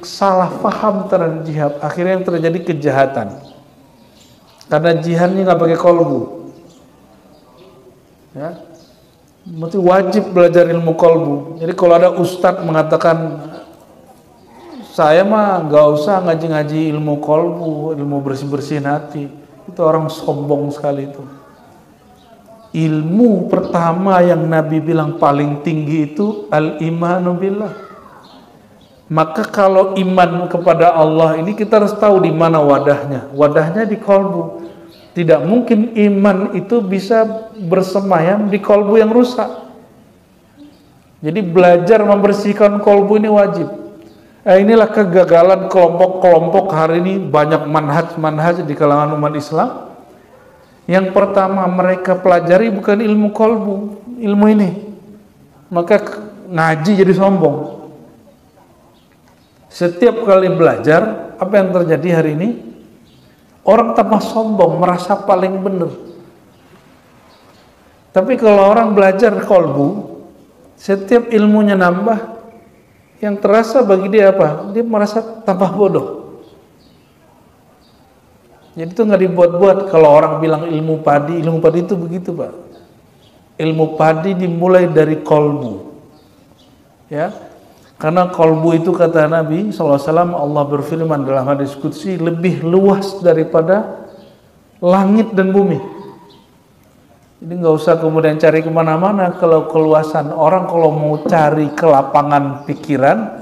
salah paham terhadap jihad, akhirnya yang terjadi kejahatan. Karena jihadnya nggak pakai qalbu, ya. Mesti wajib belajar ilmu qalbu. Jadi kalau ada ustadz mengatakan, saya mah nggak usah ngaji-ngaji ilmu qalbu, ilmu bersih-bersihin hati, itu orang sombong sekali itu. Ilmu pertama yang Nabi bilang paling tinggi itu al-imanu billah. Maka kalau iman kepada Allah ini kita harus tahu di mana wadahnya. Wadahnya di qalbu. Tidak mungkin iman itu bisa bersemayam di qalbu yang rusak. Jadi belajar membersihkan qalbu ini wajib. Inilah kegagalan kelompok-kelompok hari ini, banyak manhaj di kalangan umat Islam. Yang pertama mereka pelajari bukan ilmu qalbu, ilmu ini. Maka ngaji jadi sombong. Setiap kali belajar, apa yang terjadi hari ini? Orang tambah sombong, merasa paling benar. Tapi kalau orang belajar qalbu, setiap ilmunya nambah, yang terasa bagi dia apa? Dia merasa tambah bodoh. Jadi itu nggak dibuat-buat. Kalau orang bilang ilmu padi itu begitu, Pak. Ilmu padi dimulai dari qalbu, ya. Karena qalbu itu kata Nabi SAW, Allah berfirman dalam hadis qudsi, lebih luas daripada langit dan bumi. Jadi nggak usah kemudian cari kemana-mana. Kalau keluasan orang kalau mau cari ke lapangan pikiran,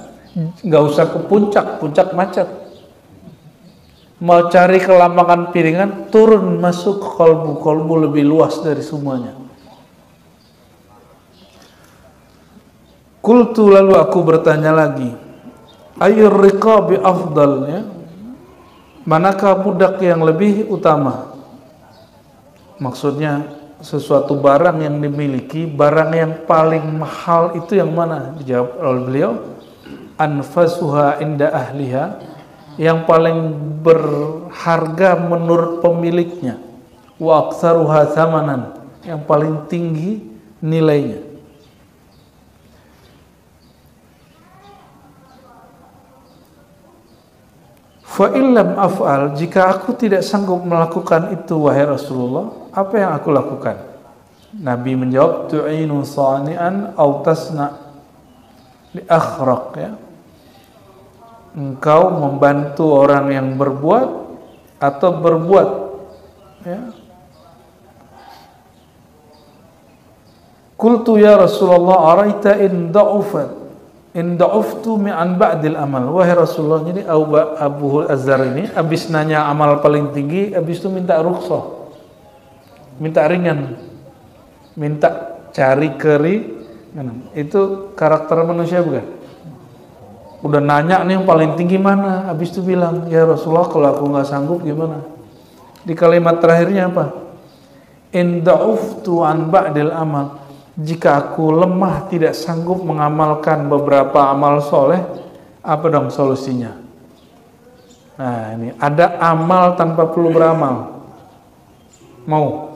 nggak usah ke puncak macet. Mau cari ke lapangan piringan, turun masuk ke qalbu lebih luas dari semuanya. Qultu, lalu aku bertanya lagi, ayyur riqabi afdal, ya? Manakah budak yang lebih utama? Maksudnya sesuatu barang yang dimiliki, barang yang paling mahal itu yang mana? Dijawab oleh beliau, anfasuha inda ahliha, yang paling berharga menurut pemiliknya, wa aktsaruha thamanan, yang paling tinggi nilainya. Fa illam af'al, jika aku tidak sanggup melakukan itu wahai Rasulullah, apa yang aku lakukan? Nabi menjawab, tu'inu sani'an aw tasna' li akhraq, ya. Engkau membantu orang yang berbuat atau berbuat, ya. Qultu ya Rasulullah araita in da'uftu mi'an ba'dil amal. Wahai Rasulullah, jadi Abu Azhar ini habis nanya amal paling tinggi, habis itu minta rukhsah, minta ringan, minta cari keri. Itu karakter manusia bukan? Udah nanya nih yang paling tinggi mana, habis itu bilang, ya Rasulullah kalau aku nggak sanggup gimana? Di kalimat terakhirnya apa? In da'uftu an ba'dil amal, jika aku lemah tidak sanggup mengamalkan beberapa amal soleh, apa dong solusinya? Nah ini ada amal tanpa perlu beramal. Mau?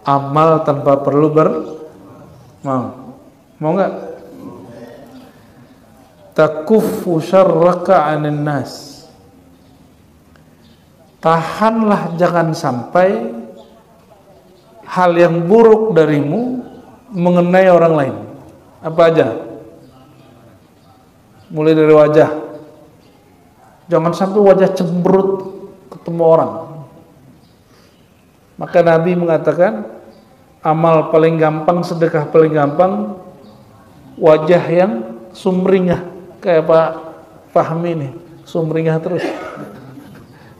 Amal tanpa perlu mau nggak? Takuffu syarraka 'anin nas, tahanlah jangan sampai hal yang buruk darimu mengenai orang lain. Apa aja? Mulai dari wajah, jangan sampai wajah cemberut ketemu orang. Maka Nabi mengatakan amal paling gampang, sedekah paling gampang, wajah yang sumringah, kayak Pak Fahmi nih, sumringah terus.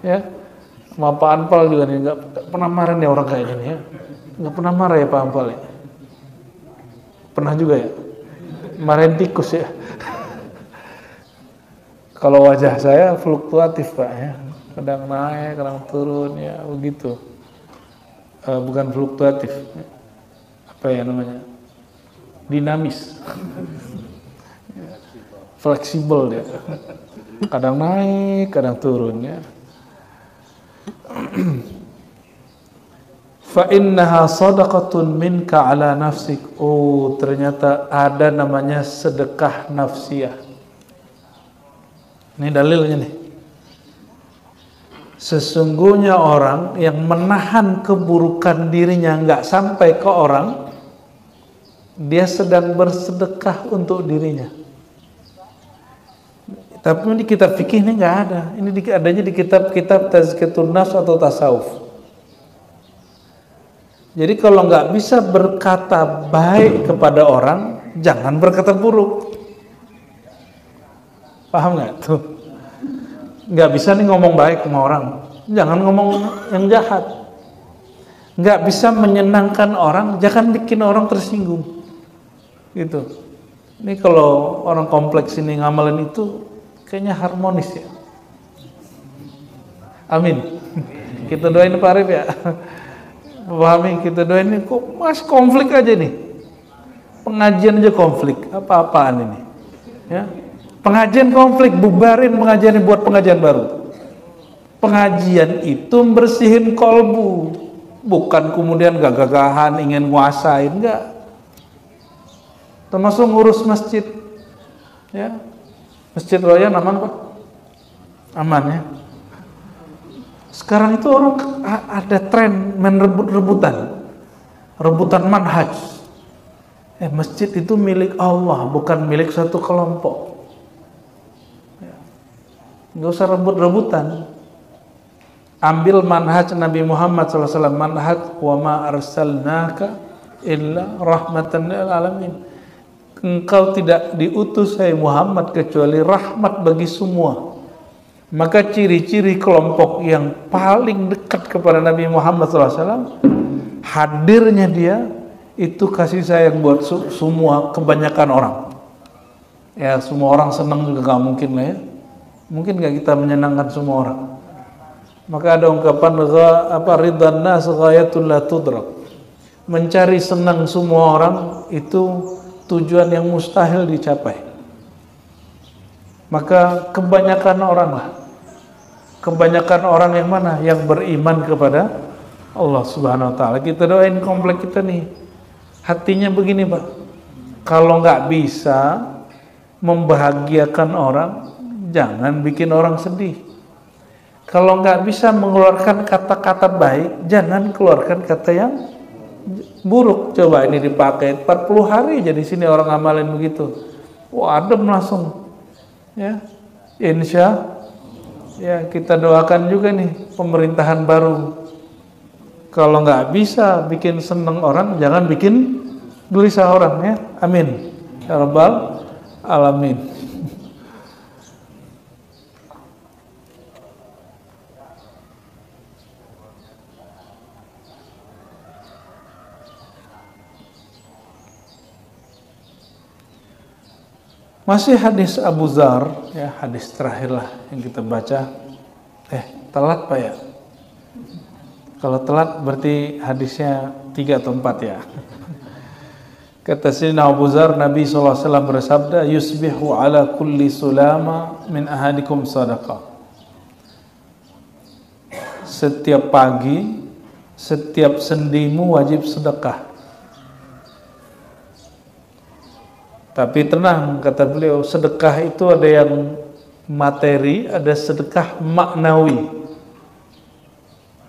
Ya, sama Pak Anpal juga nih, nggak pernah marah nih orang kayak gini ya. Nggak pernah marah ya Pak Ampal ya? Pernah juga ya? Marahin tikus ya? Kalau wajah saya fluktuatif Pak ya, kadang naik, kadang turun ya, begitu. Bukan fluktuatif, apa ya namanya? Dinamis, fleksibel dia. Kadang naik, kadang turun ya. Fa innaha sadaqatun minka ala nafsik. Oh, ternyata ada namanya sedekah nafsiyah. Ini dalilnya nih. Sesungguhnya orang yang menahan keburukan dirinya nggak sampai ke orang, dia sedang bersedekah untuk dirinya. Tapi di kitab fikih ini nggak ada. Ini adanya di kitab-kitab tazkiyatun nafs atau tasawuf. Jadi kalau nggak bisa berkata baik kepada orang, jangan berkata buruk. Paham nggak tuh? Nggak bisa nih ngomong baik sama orang, jangan ngomong yang jahat. Nggak bisa menyenangkan orang, jangan bikin orang tersinggung. Gitu. Ini kalau orang kompleks ini ngamalin itu, kayaknya harmonis ya. Amin. Kita doain Pak Arif ya. Pahami, kita doain ini kok masih konflik aja nih. Pengajian aja konflik, apa-apaan ini? Ya. Pengajian konflik, bubarin pengajian ini, buat pengajian baru. Pengajian itu bersihin kolbu, bukan kemudian gagah-gagahan ingin nguasain, enggak. Termasuk ngurus masjid. Ya. Masjid Royan aman Pak? Aman ya. Sekarang itu orang ada tren main rebutan manhaj. Masjid itu milik Allah, bukan milik satu kelompok. Nggak usah rebut-rebutan. Ambil manhaj Nabi Muhammad SAW, manhaj wa ma arsalnaka illa rahmatan lil alamin. Engkau tidak diutus hai Muhammad kecuali rahmat bagi semua. Maka ciri-ciri kelompok yang paling dekat kepada Nabi Muhammad SAW, hadirnya dia itu kasih sayang buat semua, kebanyakan orang. Ya semua orang senang juga gak mungkin lah ya. Mungkin gak kita menyenangkan semua orang. Maka ada ungkapan ridhan nas ghayatul la tudrak. Mencari senang semua orang itu tujuan yang mustahil dicapai. Maka kebanyakan orang lah. Kebanyakan orang yang mana? Yang beriman kepada Allah Subhanahu wa ta'ala. Kita doain komplek kita nih. Hatinya begini Pak. Kalau nggak bisa membahagiakan orang, jangan bikin orang sedih. Kalau nggak bisa mengeluarkan kata-kata baik, jangan keluarkan kata yang buruk. Coba ini dipakai 40 hari jadi sini orang amalin begitu. Wah, adem langsung. Ya. Ya, kita doakan juga nih pemerintahan baru. Kalau nggak bisa bikin seneng orang, jangan bikin gelisah orang ya. Amin. Ya Rabbal Alamin. Masih hadis Abu Dzar, ya hadis terakhir lah yang kita baca. Telat Pak ya? Kalau telat berarti hadisnya 3 atau 4 ya. Kata Sayyidina Abu Dzar, Nabi SAW bersabda, yusbihu ala kulli sulama min ahadikum sadaqah. Setiap pagi, setiap sendimu wajib sedekah. Tapi tenang, kata beliau, sedekah itu ada yang materi, ada sedekah maknawi.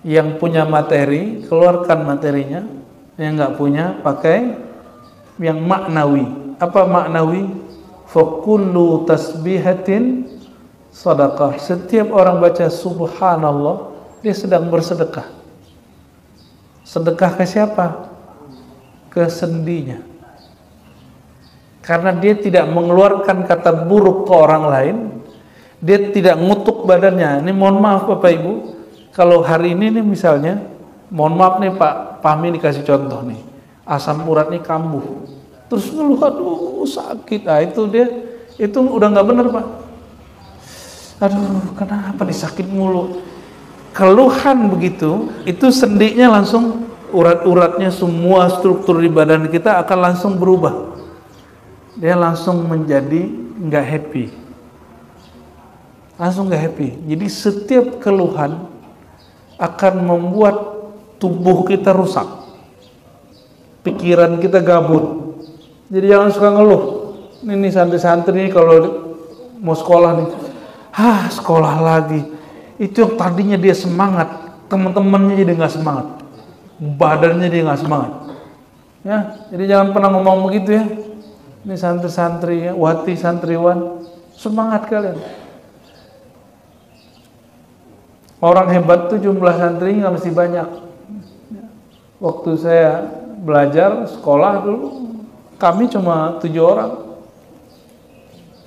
Yang punya materi, keluarkan materinya. Yang nggak punya, pakai yang maknawi. Apa maknawi? Fakullu tasbihatin sadaqah. Setiap orang baca subhanallah, dia sedang bersedekah. Sedekah ke siapa? Ke sendinya. Karena dia tidak mengeluarkan kata buruk ke orang lain, dia tidak ngutuk badannya. Ini mohon maaf Bapak Ibu, kalau hari ini nih misalnya, mohon maaf nih Pak Fahmi dikasih contoh nih, asam uratnya kambuh, terus ngeluh, aduh sakit, itu udah nggak bener Pak. Aduh kenapa disakit mulu? Keluhan begitu, itu sendinya langsung, urat-uratnya semua struktur di badan kita akan langsung berubah. Dia langsung menjadi nggak happy, langsung nggak happy. Jadi setiap keluhan akan membuat tubuh kita rusak, pikiran kita gabut. Jadi jangan suka ngeluh. Ini santri-santri kalau mau sekolah nih, sekolah lagi. Itu yang tadinya dia semangat, teman-temannya jadi nggak semangat, badannya dia nggak semangat. Ya, jadi jangan pernah ngomong begitu ya. Ini santri-santri, wati santriwan, semangat kalian. Orang hebat tuh jumlah santri nggak mesti banyak. Waktu saya belajar sekolah dulu, kami cuma 7 orang.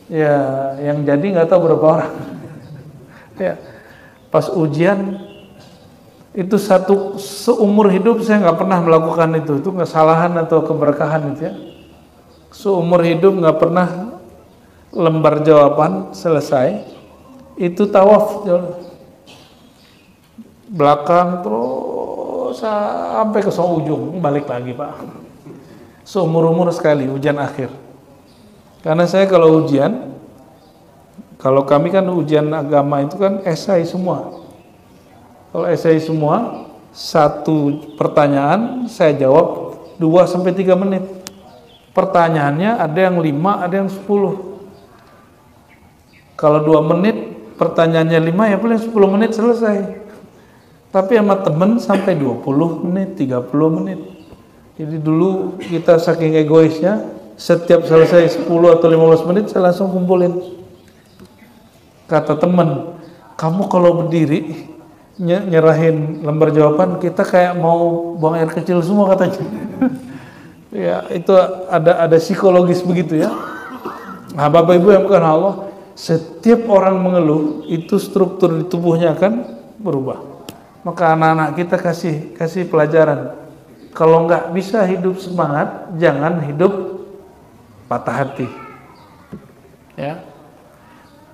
Ya, yang jadi nggak tahu berapa orang. Ya, pas ujian itu seumur hidup saya nggak pernah melakukan itu kesalahan atau keberkahan itu ya. Seumur hidup nggak pernah lembar jawaban selesai itu tawaf belakang terus sampai ke ujung balik lagi Pak. Seumur-umur sekali ujian akhir. Karena saya kalau ujian, kalau kami kan ujian agama itu kan esai semua. Kalau esai semua, 1 pertanyaan saya jawab 2-3 menit. Pertanyaannya ada yang 5, ada yang 10. Kalau 2 menit, pertanyaannya 5, ya paling 10 menit selesai. Tapi sama temen sampai 20 menit, 30 menit. Jadi dulu kita saking egoisnya, setiap selesai 10 atau 15 menit, saya langsung kumpulin. Kata temen, kamu kalau berdiri, nyerahin lembar jawaban, kita kayak mau buang air kecil semua katanya. Ya, itu ada psikologis begitu ya. Nah, Bapak Ibu yang bukan Allah, setiap orang mengeluh itu struktur di tubuhnya akan berubah. Maka anak-anak kita kasih pelajaran. Kalau nggak bisa hidup semangat, jangan hidup patah hati. Ya.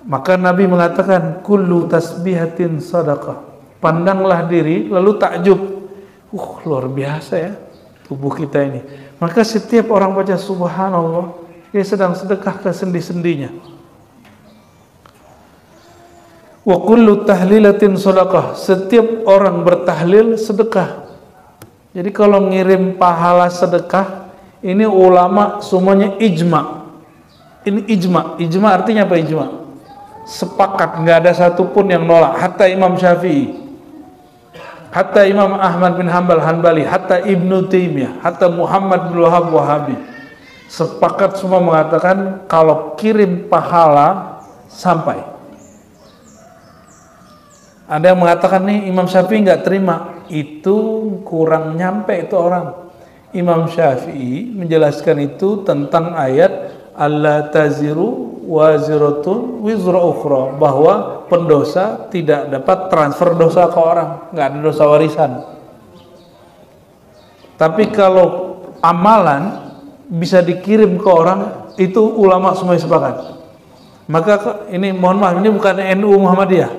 Maka Nabi mengatakan kullu tasbihatin sadaqah. Pandanglah diri lalu takjub. Luar biasa ya tubuh kita ini. Maka setiap orang baca subhanallah, dia sedang sedekah ke sendi-sendinya. Wa kullu tahlilatin sadaqah. Setiap orang bertahlil sedekah. Jadi kalau ngirim pahala sedekah, ini ulama semuanya ijma. Ini ijma. Ijma artinya apa ijma? sepakat, nggak ada satupun yang nolak. Hatta Imam Syafi'i, hatta Imam Ahmad bin Hanbali, hatta Ibnu Taimiyah, hatta Muhammad bin Wahab Wahabi, sepakat semua mengatakan kalau kirim pahala sampai. Ada yang mengatakan nih Imam Syafi'i nggak terima, itu kurang nyampe itu orang. Imam Syafi'i menjelaskan itu tentang ayat alla taziru waziratun wizra ukhra, bahwa pendosa tidak dapat transfer dosa ke orang, nggak ada dosa warisan. Tapi kalau amalan bisa dikirim ke orang, itu ulama semua sepakat. Maka ini mohon maaf, ini bukan NU Muhammadiyah,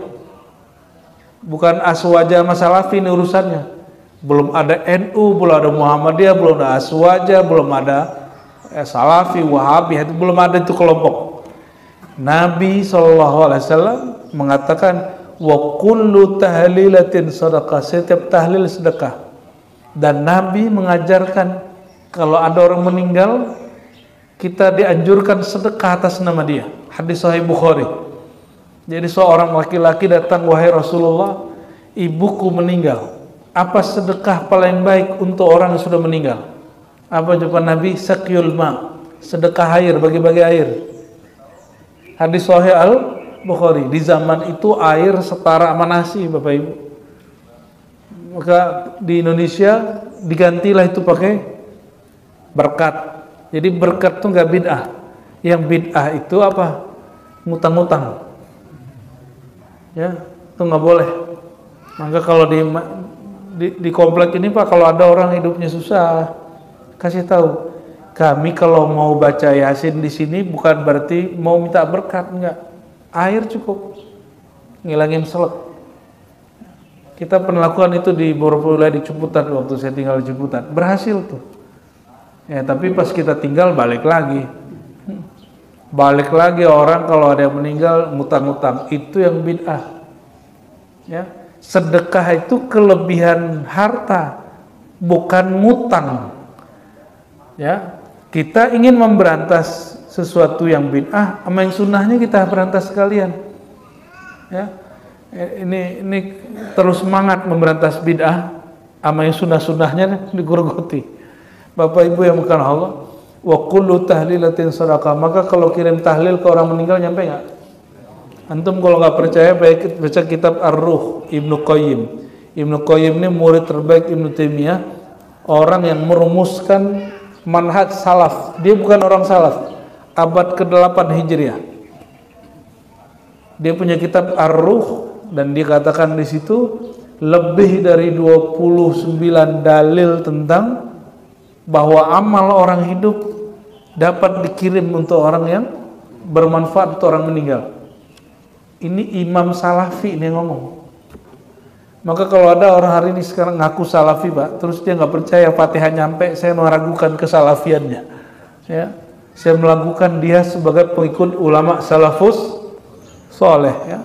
bukan Aswaja Masalafi, ini urusannya. Belum ada NU, belum ada Muhammadiyah, belum ada Aswaja, belum ada Salafi, Wahabi, itu belum ada itu kelompok. Nabi SAW mengatakan wa kullu tahlilatin sedekah, setiap tahlil sedekah. Dan Nabi mengajarkan kalau ada orang meninggal, kita dianjurkan sedekah atas nama dia. Hadis Sahih Bukhari. Jadi seorang laki-laki datang, wahai Rasulullah, ibuku meninggal. Apa sedekah paling baik untuk orang yang sudah meninggal? Apa jawaban Nabi? Sakyul ma, sedekah air, bagi-bagi air. Hadis Sahih Al-Bukhari. Di zaman itu air setara sama nasi, Bapak Ibu. Maka di Indonesia digantilah itu pakai berkat. Jadi berkat itu nggak bid'ah. Yang bid'ah itu apa? Ngutang-ngutang. Ya, itu nggak boleh. Maka kalau di komplek ini Pak, kalau ada orang hidupnya susah, kasih tahu, kami kalau mau baca Yasin di sini bukan berarti mau minta berkat, enggak. Air cukup, ngilangin selek. Kita pernah lakukan itu di beberapa wilayah di Ciputat, waktu saya tinggal di Ciputat, berhasil tuh. Ya, tapi pas kita tinggal balik lagi orang kalau ada yang meninggal ngutang-ngutang, itu yang bid'ah. Ya. Sedekah itu kelebihan harta, bukan ngutang. Ya, kita ingin memberantas sesuatu yang bid'ah, sama yang sunnahnya kita berantas sekalian. Ya, ini terus semangat memberantas bid'ah, sama yang sunnah-sunnahnya digorgoti. Bapak Ibu yang bukan Allah, wa kullu tahlilatin sedekah. Maka kalau kirim tahlil ke orang meninggal nyampe nggak? Antum kalau nggak percaya baca kitab Ar-Ruh Ibnu Qayyim. Ibnu Qayyim ini murid terbaik Ibnu Taimiyah, orang yang merumuskan manhaj salaf. Dia bukan orang salaf, abad ke-8 Hijriah. Dia punya kitab Ar-Ruh dan dia katakan di situ lebih dari 29 dalil tentang bahwa amal orang hidup dapat dikirim untuk orang yang bermanfaat untuk orang meninggal. Ini Imam Salafi ini ngomong. Maka kalau ada orang hari ini sekarang ngaku Salafi Pak, terus dia nggak percaya Fatihah nyampe, saya meragukan kesalafiannya. Ya, saya melakukan dia sebagai pengikut ulama salafus soleh. Ya.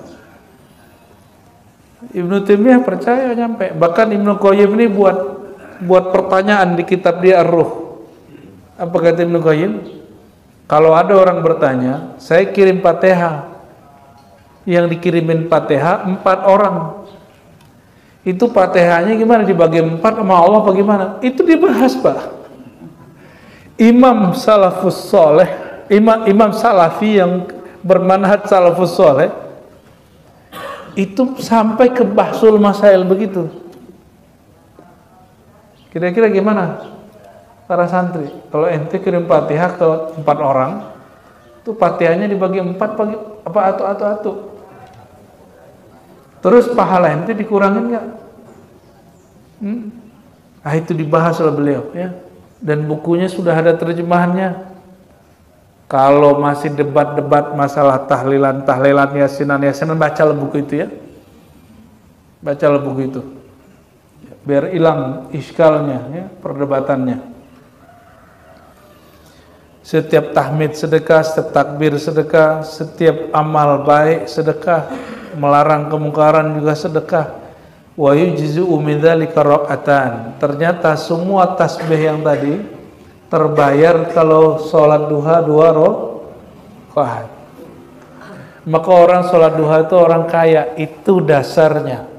Ibnu Taimiyah percaya nyampe. Bahkan Ibnu Qayyim ini buat pertanyaan di kitab dia Ar-Ruh. Apa kata Ibnu Qayyim? Kalau ada orang bertanya, saya kirim Fatihah, yang dikirimin Fatihah 4 orang, itu Fatihahnya gimana, dibagi 4 sama Allah apa gimana? Itu dibahas Pak. Imam salafus soleh, Imam Salafi yang bermanhaj salafus soleh, itu sampai ke bahsul masail begitu. Kira-kira gimana para santri? Kalau ente kirim Fatihah ke 4 orang, itu Fatihahnya dibagi 4 apa atu-atu. Terus pahala ente dikurangin nggak? Nah, itu dibahas oleh beliau ya. Dan bukunya sudah ada terjemahannya. Kalau masih debat-debat masalah tahlilan yasinan, bacalah buku itu ya. Bacalah buku itu. Biar hilang iskalnya ya, perdebatannya. Setiap tahmid sedekah, setiap takbir sedekah, setiap amal baik sedekah, melarang kemungkaran juga sedekah. Wa yujzi'u min dzalika raka'atan. Ternyata semua tasbih yang tadi terbayar kalau sholat duha 2 rakaat. Maka orang sholat duha itu orang kaya, itu dasarnya.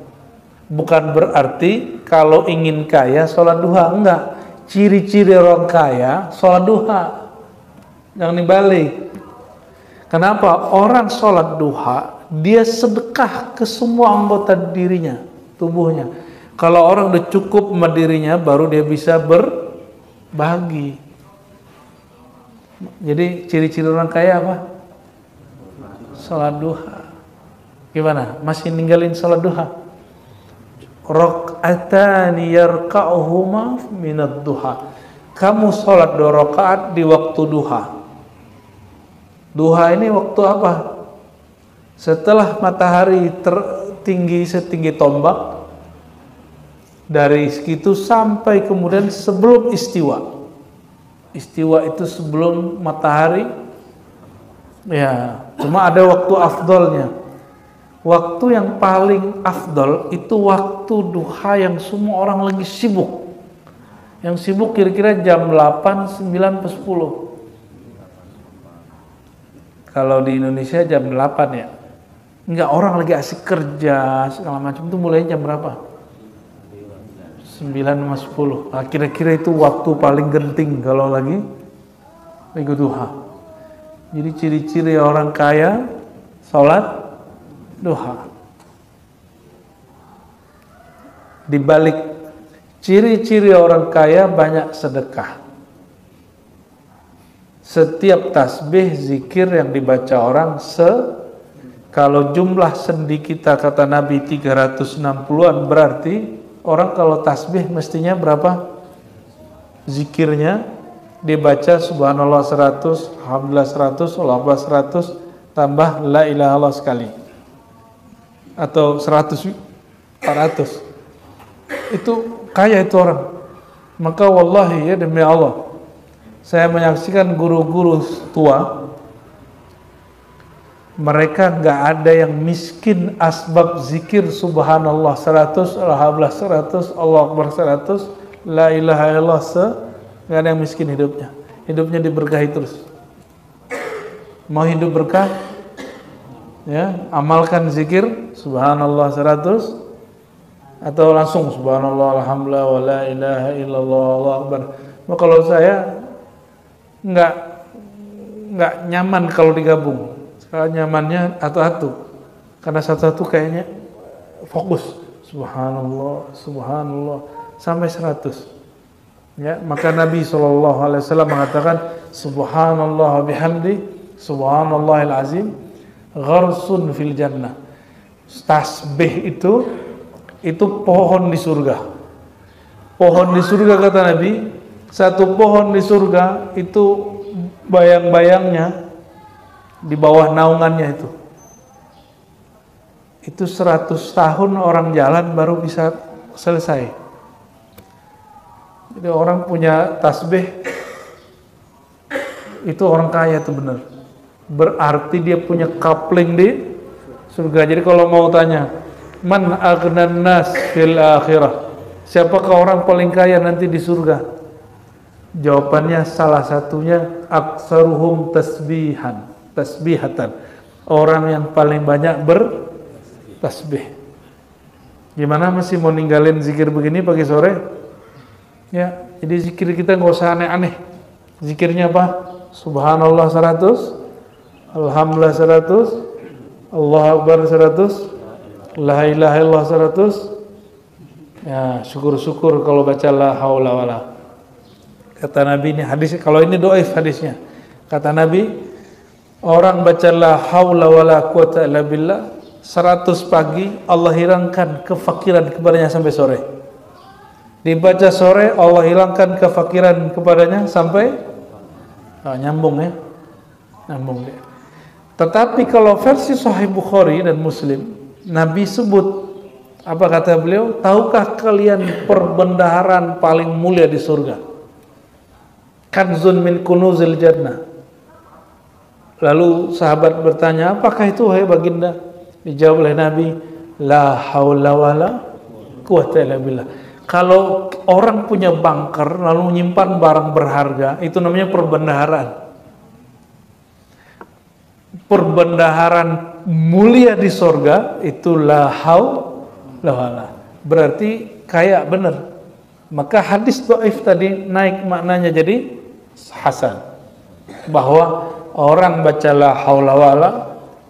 Bukan berarti kalau ingin kaya sholat duha, enggak. Ciri-ciri orang kaya sholat duha. Jangan dibalik. Kenapa? Orang sholat duha, dia sedekah ke semua anggota dirinya, tubuhnya. Kalau orang udah cukup sama dirinya, baru dia bisa berbagi. Jadi ciri-ciri orang kaya apa? Sholat duha. Gimana? Masih ninggalin sholat duha? Rak'atani yarka'uhuma minad duha. Kamu sholat 2 rakaat di waktu duha. Duha ini waktu apa? Setelah matahari tertinggi setinggi tombak, dari segitu sampai kemudian sebelum istiwa. Istiwa itu sebelum matahari. Ya, cuma ada waktu afdolnya. Waktu yang paling afdol itu waktu duha yang semua orang lagi sibuk. Yang sibuk kira-kira jam 8, 9, 10. Kalau di Indonesia jam 8 ya. Enggak, orang lagi asik kerja segala macam, itu mulai jam berapa? 9 sama 10. Nah, kira-kira itu waktu paling genting kalau lagi duha. Jadi ciri-ciri orang kaya sholat duha. Di balik ciri-ciri orang kaya banyak sedekah. Setiap tasbih zikir yang dibaca orang kalau jumlah sendi kita kata Nabi 360-an, berarti orang kalau tasbih mestinya berapa? Zikirnya dibaca subhanallah 100, alhamdulillah 100, Allahu akbar 100, tambah la ilaha illallah sekali. Atau 100, 400. Itu kaya itu orang. Maka wallahi ya demi Allah, saya menyaksikan guru-guru tua, mereka nggak ada yang miskin asbab zikir subhanallah 100, alhamdulillah 100, Allahu akbar 100, la ilaha illallah nggak ada yang miskin hidupnya. Hidupnya diberkahi terus. Mau hidup berkah? Ya, amalkan zikir subhanallah 100 atau langsung subhanallah alhamdulillah wa la ilaha illallah Allahu akbar. Nah, kalau saya nggak nyaman kalau digabung. Sekarang nyamannya atu-atu. Karena satu-satu kayaknya fokus. Subhanallah, subhanallah sampai 100. Ya, maka Nabi SAW mengatakan subhanallah bihamdi subhanallahil azim gharsun fil jannah. Tasbih itu pohon di surga. Pohon di surga kata Nabi, satu pohon di surga itu bayang-bayangnya di bawah naungannya itu 100 tahun orang jalan baru bisa selesai. Jadi orang punya tasbih itu orang kaya itu benar. Berarti dia punya coupling di surga. Jadi kalau mau tanya, man aghnan nas fil akhirah, siapakah orang paling kaya nanti di surga? Jawabannya salah satunya aksaruhum tasbihatan. Orang yang paling banyak bertasbih. Gimana masih mau ninggalin zikir begini pagi sore? Ya, jadi zikir kita nggak usah aneh-aneh. Zikirnya apa? Subhanallah 100, alhamdulillah 100, Allahu akbar 100, la ilaha illallah 100. Ya, syukur-syukur kalau baca la haula wala. Kata Nabi ini hadis, kalau ini dhaif hadisnya. Kata Nabi, orang baca la haula wala quwata illa billah 100 pagi, Allah hilangkan kefakiran kepadanya sampai sore. Dibaca sore, Allah hilangkan kefakiran kepadanya sampai nyambung ya. Nyambung dia. Tetapi kalau versi Sahih Bukhari dan Muslim, Nabi sebut, apa kata beliau? Tahukah kalian perbendaharaan paling mulia di surga? Kanzun min kunuzil jannah. Lalu sahabat bertanya, apakah itu wahai baginda? Dijawab oleh Nabi, la haula wala quwata illa billah. Kalau orang punya bunker lalu menyimpan barang berharga, itu namanya perbendaharaan. perbendaharaan mulia di sorga itu la haula wala. Berarti kaya benar. Maka hadis dhaif tadi naik maknanya jadi hasan. Bahwa orang baca la haula wala,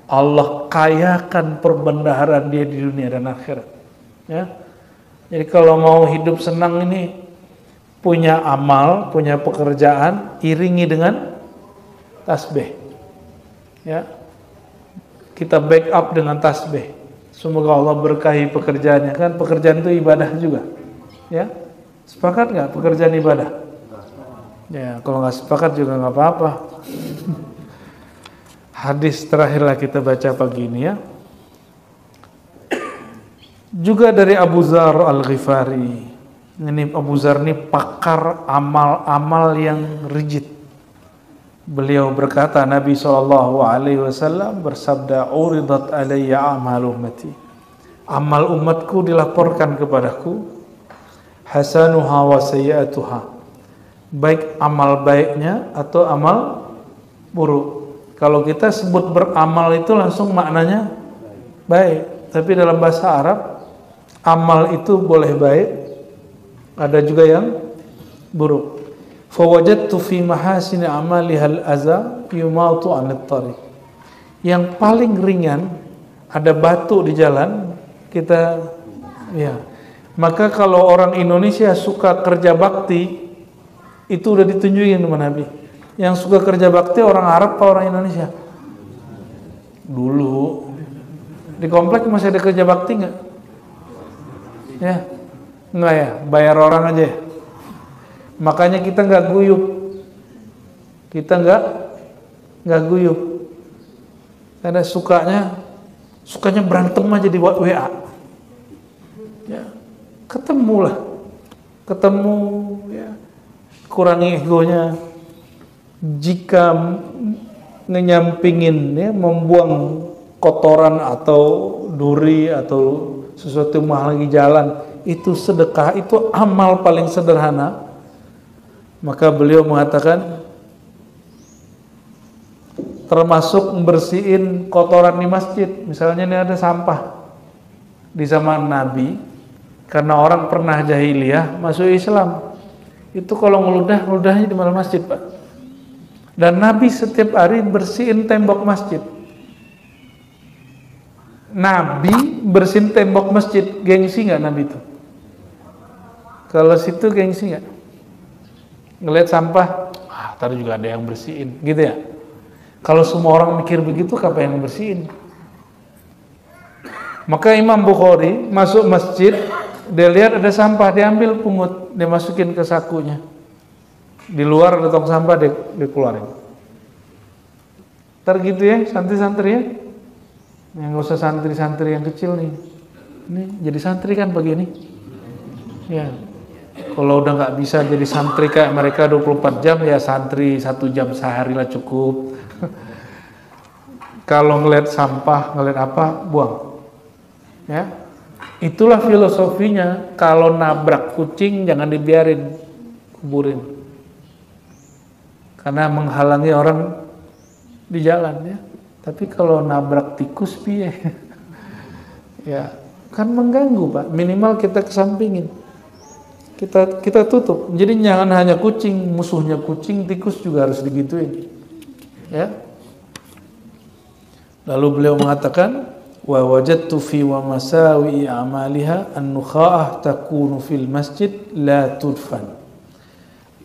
Allah kayakan perbendaharaan dia di dunia dan akhirat. Ya. Jadi kalau mau hidup senang ini, punya amal, punya pekerjaan, iringi dengan tasbih. Ya. Kita backup dengan tasbih. Semoga Allah berkahi pekerjaannya. Kan pekerjaan itu ibadah juga. Ya. Sepakat nggak pekerjaan ibadah? Ya, kalau nggak sepakat juga nggak apa-apa. Hadis terakhirlah kita baca pagi ini ya. Juga dari Abu Dzar Al-Ghifari. Ini Abu Dzar ini pakar amal-amal yang rigid. Beliau berkata, Nabi SAW bersabda, "Uridat alayya a'mal ummati." Amal umatku dilaporkan kepadaku, hasanuha wa sayyi'atuha. Baik amal baiknya atau amal buruk. Kalau kita sebut beramal itu langsung maknanya baik, tapi dalam bahasa Arab amal itu boleh baik, ada juga yang buruk. Fawajadtu fi mahasini amalihal aza yumatu anit tariq. Yang paling ringan ada batu di jalan kita ya. Maka kalau orang Indonesia suka kerja bakti itu udah ditunjukin sama Nabi. Yang suka kerja bakti orang Arab atau orang Indonesia? Dulu di komplek masih ada kerja bakti nggak? Ya, nggak ya, bayar orang aja. Makanya kita nggak guyup, kita nggak guyup, karena sukanya berantem aja di WA. Ya, ketemu ya, kurangi egonya. Jika ngenyampingin ya, membuang kotoran atau duri atau sesuatu mahal lagi jalan, itu sedekah, itu amal paling sederhana. Maka beliau mengatakan termasuk membersihin kotoran di masjid. Misalnya ini ada sampah di zaman Nabi, karena orang pernah jahiliyah masuk Islam, itu kalau ngeludahnya di dalam masjid, Pak. Dan Nabi setiap hari bersihin tembok masjid. Nabi bersihin tembok masjid, gengsi nggak Nabi itu? Kalau situ gengsi nggak? Ngelihat sampah, tadi juga ada yang bersihin, gitu ya. Kalau semua orang mikir begitu, siapa yang bersihin? Maka Imam Bukhari masuk masjid, dia lihat ada sampah, diambil pungut, dia masukin ke sakunya. Di luar ada tong sampah, dia keluarin. Ntar gitu ya, santri-santri ya. Yang nggak usah santri-santri yang kecil nih. Ini jadi santri kan pagi ini. Ya. Kalau udah nggak bisa jadi santri kayak mereka 24 jam, ya santri 1 jam sehari lah cukup. Kalau ngeliat sampah, ngeliat apa, buang. Ya, itulah filosofinya. Kalau nabrak kucing jangan dibiarin, kuburin. Karena menghalangi orang di jalan ya. Tapi kalau nabrak tikus piye? Ya, kan mengganggu, Pak. Minimal kita kesampingin. Kita tutup. Jadi jangan hanya kucing, musuhnya kucing, tikus juga harus digituin. Ya. Lalu beliau mengatakan, wa wajadtu fi wa masawi a'maliha an-nukha'ah takunu fil masjid la tudfan.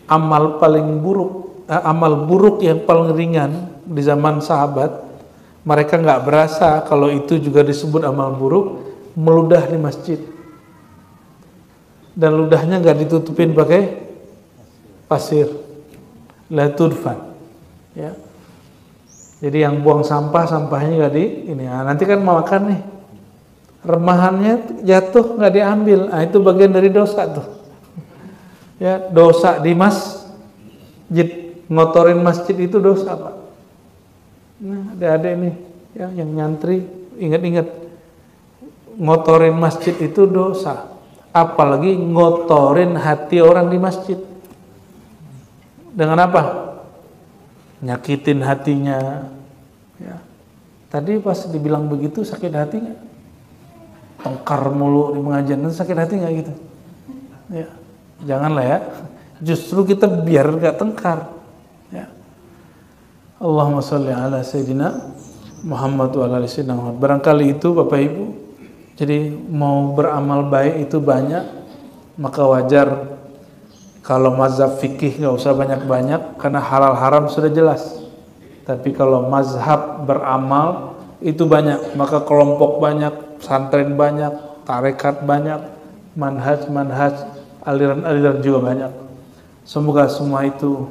Amal buruk yang paling ringan di zaman sahabat, mereka nggak berasa kalau itu juga disebut amal buruk, meludah di masjid. Dan ludahnya nggak ditutupin pakai pasir, la tudfan, ya. Jadi yang buang sampahnya nggak ini. Nah, nanti kan mau makan nih, remahannya jatuh nggak diambil, nah itu bagian dari dosa tuh. Ya, dosa di masjid, ngotorin masjid itu dosa, Pak. Nah, ada nih, ya, yang nyantri, ingat-ingat, ngotorin masjid itu dosa. Apalagi ngotorin hati orang di masjid. Dengan apa? Nyakitin hatinya, ya. Tadi pas dibilang begitu sakit hati nggak? Tengkar mulu di pengajian, sakit hati nggak gitu? Ya, janganlah ya. Justru kita biar nggak tengkar. Ya. Allahumma sholli ala Sayyidina Muhammad wa ala Sayyidina Muhammad. Barangkali itu Bapak Ibu. Jadi mau beramal baik itu banyak, maka wajar kalau mazhab fikih nggak usah banyak-banyak karena halal haram sudah jelas. Tapi kalau mazhab beramal itu banyak, maka kelompok banyak, pesantren banyak, tarekat banyak, manhaj, aliran-aliran juga banyak. Semoga semua itu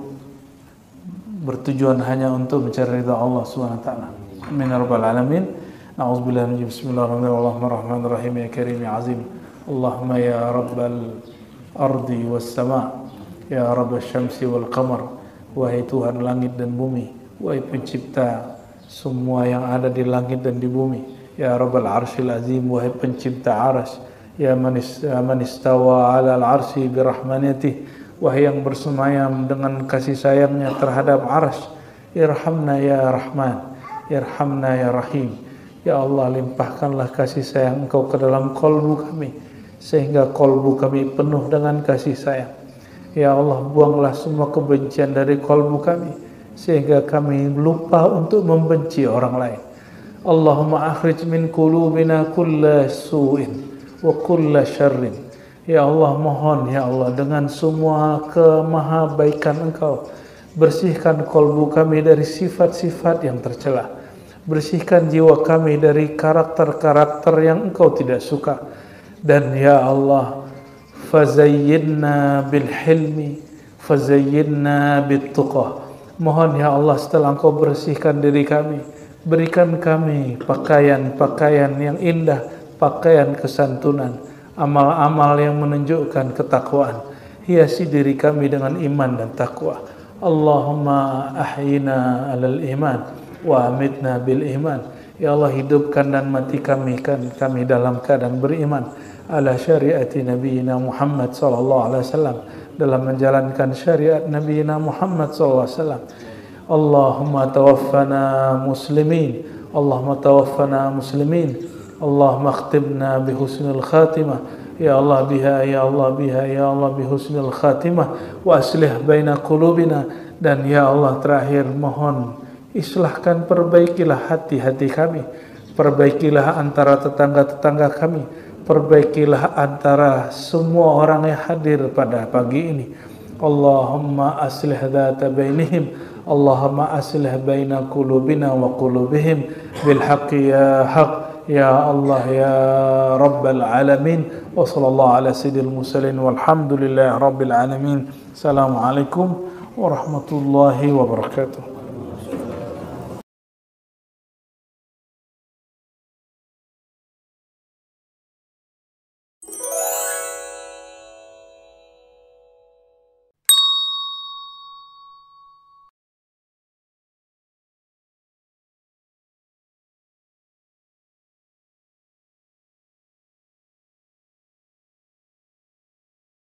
bertujuan hanya untuk mencari ridha Allah Subhanahu wa taala. Amin ya rabbal alamin. A'udzubillahi minasyaitonir bismillahirrahmanirrahim ya karim ya azim. Allahumma ya rabbal ardi was sama, ya rabbasy syamsi wal qamar. Wahai Tuhan langit dan bumi, wahai pencipta semua yang ada di langit dan di bumi. Ya rabbal arsyil azim, wahai pencipta arsy. Ya man istawa 'ala al-'arsy bi rahmanatihi, wahai yang bersemayam dengan kasih sayangnya terhadap arsy. Irhamna ya Rahman, irhamna ya Rahim. Ya Allah, limpahkanlah kasih sayang Engkau ke dalam kolbu kami, sehingga kolbu kami penuh dengan kasih sayang. Ya Allah, buanglah semua kebencian dari kolbu kami, sehingga kami lupa untuk membenci orang lain. Allahumma akhrij min qulubina kulla su'in wa kulla syarrin. Ya Allah, mohon ya Allah dengan semua kemahabaikan Engkau, bersihkan kolbu kami dari sifat-sifat yang tercela. Bersihkan jiwa kami dari karakter-karakter yang Engkau tidak suka. Dan ya Allah, fazayyidna bil hilmi, fazayyidna bit tuqah. Mohon ya Allah, setelah Engkau bersihkan diri kami, berikan kami pakaian-pakaian yang indah, pakaian kesantunan, amal-amal yang menunjukkan ketakwaan. Hiasi diri kami dengan iman dan takwa. Allahumma ahyina alal iman wa amitna bil iman. Ya Allah, hidupkan dan mati kami dalam keadaan beriman. Ala syariati Nabiina Muhammad sallallahu alaihi wasallam, dalam menjalankan syariat Nabiina Muhammad sallallahu alaihi wasallam. Allahumma tawaffana muslimin, Allahumma tawaffana muslimin, Allahumma akhtibna bi husnil khatimah. Ya Allah biha, ya Allah biha, ya Allah bi husnil khatimah wa aslih baina qulubina. Dan ya Allah, terakhir mohon islahkan, perbaikilah hati-hati kami, perbaikilah antara tetangga-tetangga kami, perbaikilah antara semua orang yang hadir pada pagi ini. Allahumma aslih dzata bainihim, Allahumma aslih baina qulubina wa qulubihim bil haqqi ya haqq ya Allah ya rabbal alamin. Wa sallallahu ala sayyidil mursalin walhamdulillahi rabbil alamin. Assalamualaikum warahmatullahi wabarakatuh.